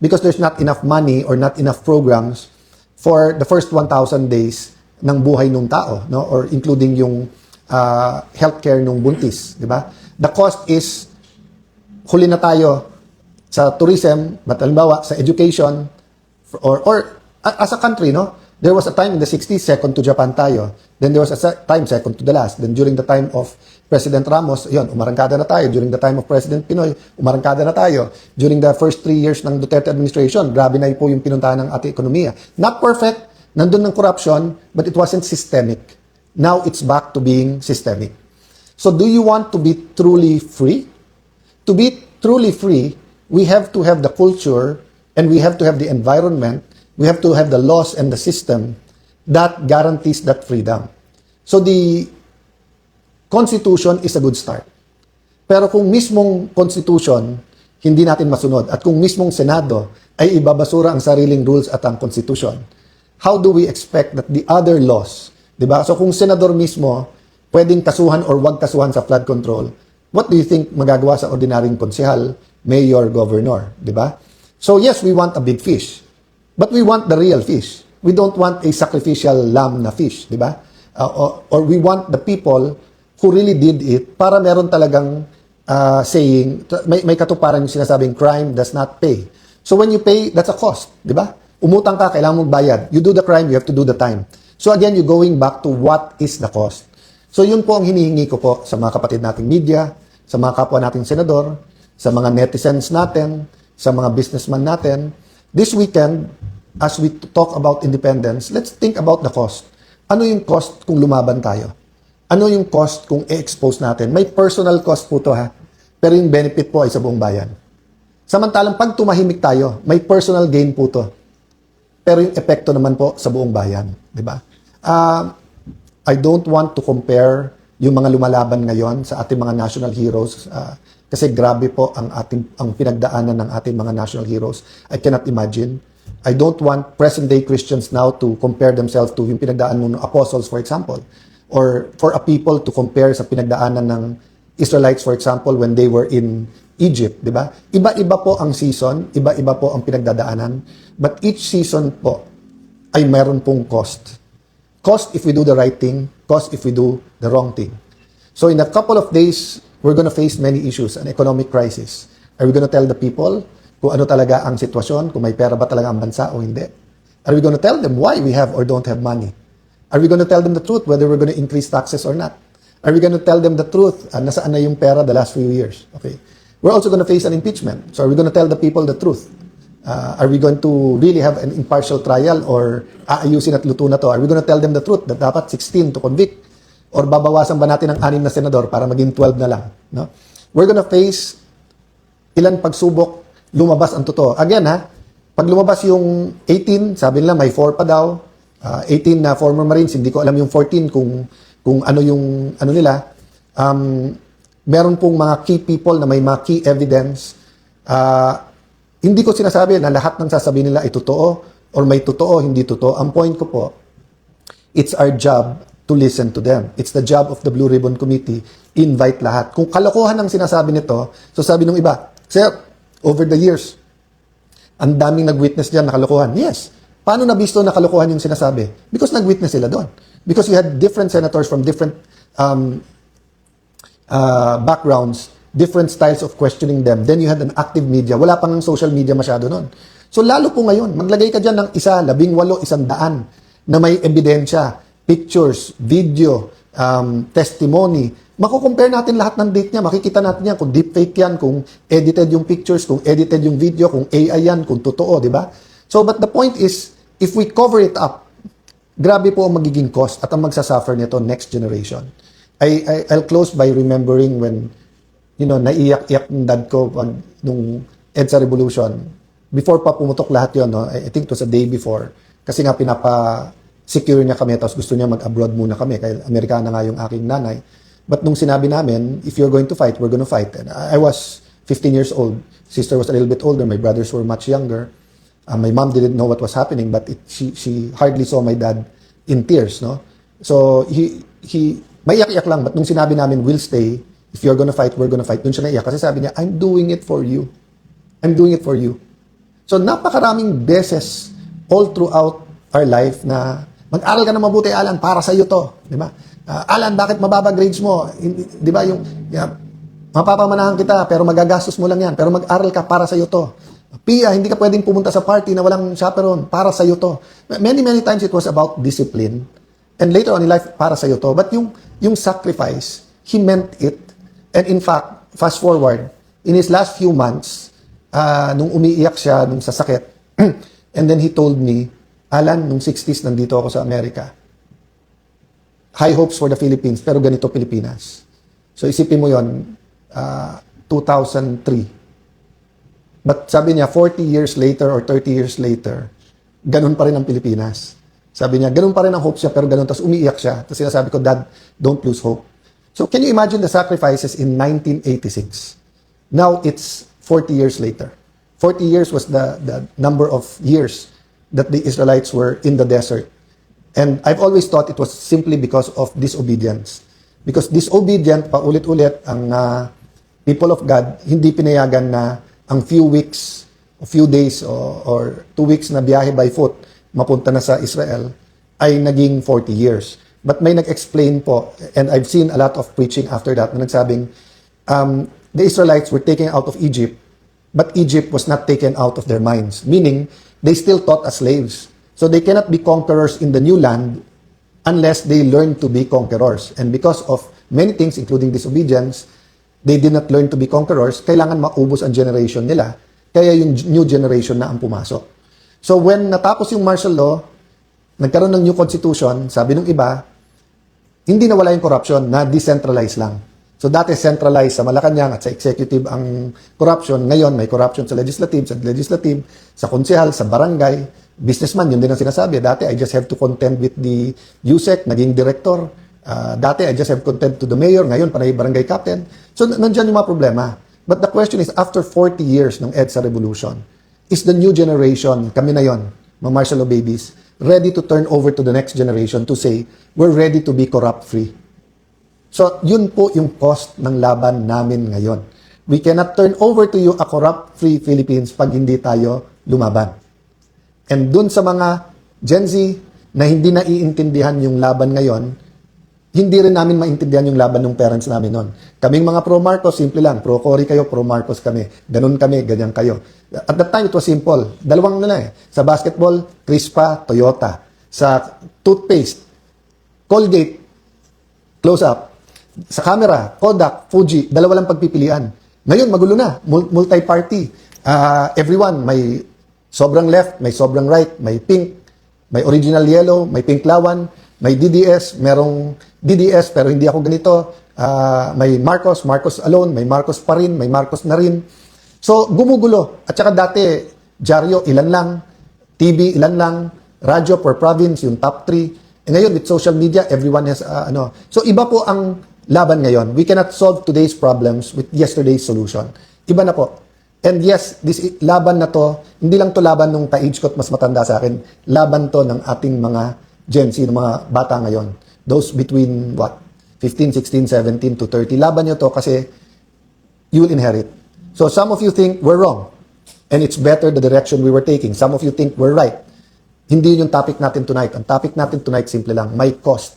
because there's not enough money or not enough programs for the first 1,000 days ng buhay ng tao, no? Or including yung healthcare ng buntis, di ba? The cost is, huli na tayo sa tourism, but halimbawa sa education, or as a country, no? There was a time in the 60s, second to Japan tayo. Then there was a time second to the last. Then during the time of President Ramos, yun, umarangkada na tayo. During the time of President Pinoy, umarangkada na tayo. During the first 3 years ng Duterte administration, grabe na po yung pinuntahan ng ating ekonomiya. Not perfect, nandun ng corruption, but it wasn't systemic. Now it's back to being systemic. So do you want to be truly free? To be truly free, we have to have the culture and we have to have the environment, we have to have the laws and the system that guarantees that freedom. So the Constitution is a good start. Pero kung mismong Constitution hindi natin masunod at kung mismong Senado ay ibabasura ang sariling rules at ang Constitution, how do we expect that the other laws, di ba? So kung senador mismo pwedeng kasuhan or wag kasuhan sa flood control, what do you think magagawa sa ordinaryong konsehal, mayor, governor, di ba? So yes, we want a big fish. But we want the real fish. We don't want a sacrificial lamb na fish, di ba? Or we want the people who really did it para meron talagang saying, may katuparan yung sinasabing crime does not pay. So when you pay, that's a cost, di ba? Umutang ka, kailangan mong bayad. You do the crime, you have to do the time. So again, you're going back to what is the cost. So yun po ang hinihingi ko po sa mga kapatid nating media, sa mga kapwa nating senador, sa mga netizens natin, sa mga businessman natin. This weekend, as we talk about independence, let's think about the cost. Ano yung cost kung lumaban tayo? Ano yung cost kung i-expose natin? May personal cost po to pero yung benefit po ay sa buong bayan. Samantalang pag tumahimik tayo, may personal gain po to. Pero yung epekto naman po sa buong bayan. Di ba? I don't want to compare yung mga lumalaban ngayon sa ating mga national heroes kasi grabe po ang pinagdaanan ng ating mga national heroes. I cannot imagine. I don't want present-day Christians now to compare themselves to yung pinagdaanan ng apostles, for example. Or for a people to compare sa pinagdaanan ng Israelites, for example, when they were in Egypt, di ba? Iba-iba po ang season, iba-iba po ang pinagdadaanan, but each season po ay meron pong cost. Cost if we do the right thing, cost if we do the wrong thing. So in a couple of days, we're gonna face many issues, an economic crisis. Are we gonna tell the people kung ano talaga ang sitwasyon, kung may pera ba talaga ang bansa o hindi? Are we gonna tell them why we have or don't have money? Are we going to tell them the truth whether we're going to increase taxes or not? Are we going to tell them the truth? Nasaan na yung pera the last few years? Okay. We're also going to face an impeachment. So are we going to tell the people the truth? Are we going to really have an impartial trial or aayusin at luto na to? Are we going to tell them the truth that dapat 16 to convict? Or babawasan ba natin ang 6 na senador para maging 12 na lang? No? We're going to face ilan pagsubok lumabas ang totoo. Again pag lumabas yung 18, sabi nila may 4 pa daw. 18 na former Marines, hindi ko alam yung 14 kung ano yung ano nila. Meron pong mga key people na may mga key evidence. Hindi ko sinasabi na lahat ng sasabihin nila ay totoo or may totoo, hindi totoo. Ang point ko po, it's our job to listen to them. It's the job of the Blue Ribbon Committee, invite lahat. Kung kalokohan ang sinasabi nito, so sabi nung iba, sir, over the years, ang daming nag-witness diyan na kalokohan. Yes. Paano nabisto na kalokohan yung sinasabi? Because nag-witness sila doon. Because you had different senators from different backgrounds, different styles of questioning them. Then you had an active media. Wala pang social media masyado noon. So lalo po ngayon, maglagay ka dyan ng 100, 100 na may ebidensya, pictures, video, testimony. Makukompare natin lahat ng date niya. Makikita natin yan kung deepfake yan, kung edited yung pictures, kung edited yung video, kung AI yan, kung totoo, di ba? So, but the point is, if we cover it up, grabe po ang magiging cost at ang magsasuffer nito next generation. I'll close by remembering when, naiyak-iyak ng dad ko nung EDSA Revolution. Before pa pumutok lahat yun, no? I think it was a day before. Kasi nga pinapa-secure niya kami, tapos gusto niya mag-abroad muna kami, kaya Amerikana nga yung aking nanay. But nung sinabi namin, if you're going to fight, we're going to fight. And I was 15 years old. Sister was a little bit older. My brothers were much younger. My mom didn't know what was happening, but she hardly saw my dad in tears, no? So, maiyak-iyak lang. But nung sinabi namin, we'll stay. If you're gonna fight, we're gonna fight. Dun siya naiyak. Kasi sabi niya, I'm doing it for you. I'm doing it for you. So, napakaraming beses all throughout our life na mag-aral ka na mabuti, Alan, para sa iyo to. Di ba? Alan, bakit mababa grades mo? Di ba yung, mapapamanahan kita, pero magagastos mo lang yan. Pero mag-aral ka, para sa iyo to. Pia, hindi ka pwedeng pumunta sa party na walang chaperone. Para sa'yo to. Many times it was about discipline. And later on in life, para sa'yo to. But yung sacrifice, he meant it. And in fact, fast forward, in his last few months, nung umiiyak siya, nung sasakit, and then he told me, Alan, nung 60s, nandito ako sa Amerika. High hopes for the Philippines, pero ganito Pilipinas. So isipin mo yon, 2003. But sabi niya, 40 years later or 30 years later, ganun pa rin ang Pilipinas. Sabi niya, ganun pa rin ang hopes niya, pero ganun. Tapos umiiyak siya. Tapos sinasabi ko, Dad, don't lose hope. So can you imagine the sacrifices in 1986? Now it's 40 years later. 40 years was the number of years that the Israelites were in the desert. And I've always thought it was simply because of disobedience. Because disobedient, paulit-ulit, ang people of God, hindi pinayagan na ang few weeks, a few days, or 2 weeks na biyahe by foot, mapunta na sa Israel, ay naging 40 years. But may nag-explain po, and I've seen a lot of preaching after that, na nagsabing, the Israelites were taken out of Egypt, but Egypt was not taken out of their minds. Meaning, they still taught as slaves. So they cannot be conquerors in the new land unless they learn to be conquerors. And because of many things, including disobedience, they did not learn to be conquerors, kailangan maubos ang generation nila. Kaya yung new generation na ang pumasok. So when natapos yung martial law, nagkaroon ng new constitution, sabi ng iba, hindi nawala yung corruption, na decentralized lang. So dati centralized sa Malacanang at sa executive ang corruption. Ngayon may corruption sa legislative, sa konsehal, sa barangay, businessman, yun din ang sinasabi. Dati I just have to contend with the USEC, naging director. Dati I just have contend to the mayor, ngayon panay barangay captain. So nandiyan yung mga problema. But the question is, after 40 years ng EDSA Revolution, is the new generation, kami na yon, mga martial law babies, ready to turn over to the next generation to say, we're ready to be corrupt-free. So yun po yung cost ng laban namin ngayon. We cannot turn over to you a corrupt-free Philippines pag hindi tayo lumaban. And dun sa mga Gen Z na hindi naiintindihan yung laban ngayon, hindi rin namin maintindihan yung laban ng parents namin noon. Kaming mga pro-Marcos, simple lang. Pro-Cory kayo, pro-Marcos kami. Ganun kami, ganyan kayo. At that time, it was simple. Dalawang Sa basketball, Crispa, Toyota. Sa toothpaste, Colgate, Close-Up. Sa camera, Kodak, Fuji. Dalawa lang pagpipilian. Ngayon, magulo na. Multi-party. Everyone, may sobrang left, may sobrang right, may pink, may original yellow, may pink lawan, may DDS, merong DDS pero hindi ako ganito. May Marcos alone, may Marcos pa rin, may Marcos na rin. So, gumugulo. At saka dati, dyaryo, ilan lang. TV, ilan lang. Radyo per province, yung top 3. Ngayon, with social media, everyone has, So, iba po ang laban ngayon. We cannot solve today's problems with yesterday's solution. Iba na po. And yes, this laban na to, hindi lang to laban nung ka-age ko at mas matanda sa akin. Laban to ng ating mga Gen Z, ng mga bata ngayon. those between what? 15, 16, 17 to 30. Laban nyo to kasi you'll inherit. So some of you think we're wrong and it's better the direction we were taking. Some of you think we're right. Hindi yun yung topic natin tonight. Ang topic natin tonight simple lang, may cost.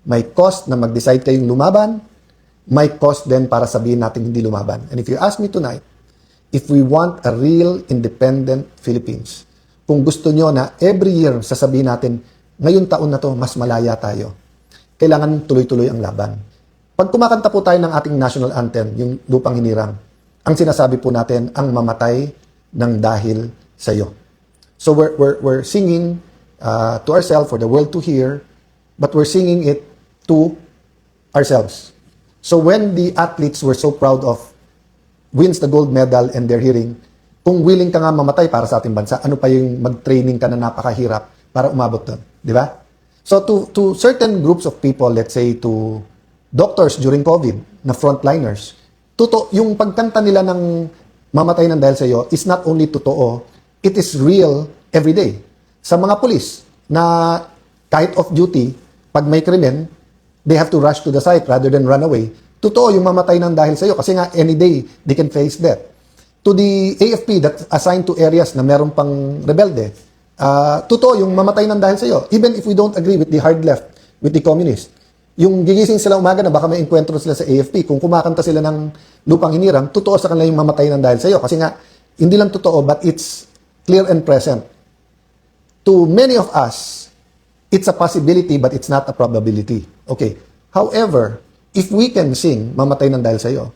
May cost na mag-decide kayong lumaban, may cost din para sabihin natin hindi lumaban. And if you ask me tonight, if we want a real independent Philippines, kung gusto nyo na every year sasabihin natin, ngayon taon na to, mas malaya tayo, kailangan tuloy-tuloy ang laban. Pag kumakanta po tayo ng ating national anthem, yung Lupang Hinirang, ang sinasabi po natin, ang mamatay ng dahil sa'yo. So we're singing to ourselves for the world to hear, but we're singing it to ourselves. So when the athletes were so proud of wins the gold medal and they're hearing, kung willing ka nga mamatay para sa ating bansa, ano pa yung mag-training ka na napakahirap para umabot doon? Di ba? So to certain groups of people, let's say to doctors during COVID, na frontliners, yung pagkanta nila ng mamatay ng dahil sa iyo is not only totoo, it is real every day. Sa mga pulis na kahit off duty, pag may krimen, they have to rush to the site rather than run away. Totoo yung mamatay ng dahil sa iyo kasi nga any day they can face death. To the AFP that assigned to areas na meron pang rebelde, totoo yung mamatay ng dahil sa iyo. Even if we don't agree with the hard left, with the communist, yung gigising sila umaga na baka may enkwentro sila sa AFP, kung kumakanta sila ng Lupang Hinirang, totoo sa kanila yung mamatay ng dahil sa iyo. Kasi nga, hindi lang totoo, but it's clear and present. To many of us, it's a possibility, but it's not a probability. Okay. However, if we can sing mamatay ng dahil sa iyo,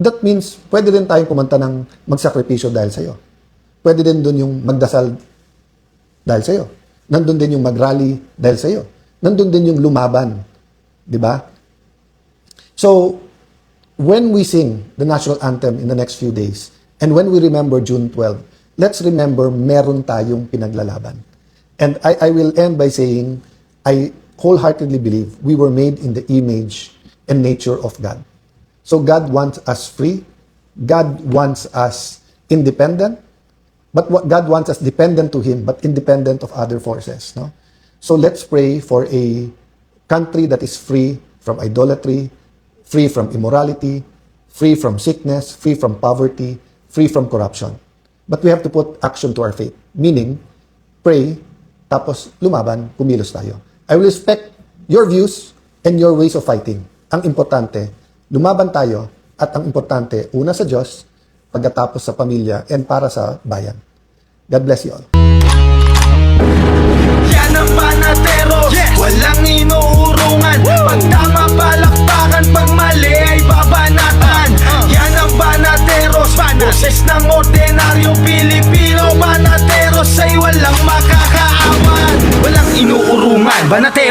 that means pwede rin tayong kumanta ng magsakripisyo dahil sa iyo. Pwede din doon yung magdasal dahil sa iyo. Nandun din yung mag-rally dahil sa iyo. Nandun din yung lumaban. Di ba? So, when we sing the national anthem in the next few days, and when we remember June 12, let's remember meron tayong pinaglalaban. And I will end by saying, I wholeheartedly believe we were made in the image and nature of God. So God wants us free. God wants us independent. But what God wants us dependent to Him, but independent of other forces. No? So let's pray for a country that is free from idolatry, free from immorality, free from sickness, free from poverty, free from corruption. But we have to put action to our faith. Meaning, pray, tapos lumaban, kumilos tayo. I will respect your views and your ways of fighting. Ang importante, lumaban tayo, at ang importante, una sa Diyos, pagkatapos sa pamilya, and para sa bayan. God bless you all. Yan ang Panateros, walang inuurungan. Pag tama palakpakan, pag mali ay babanatan. Yan ang Panateros, boses ng ordinaryong Pilipino. Panateros ay walang makakaawan, walang inuurungan. Panateros.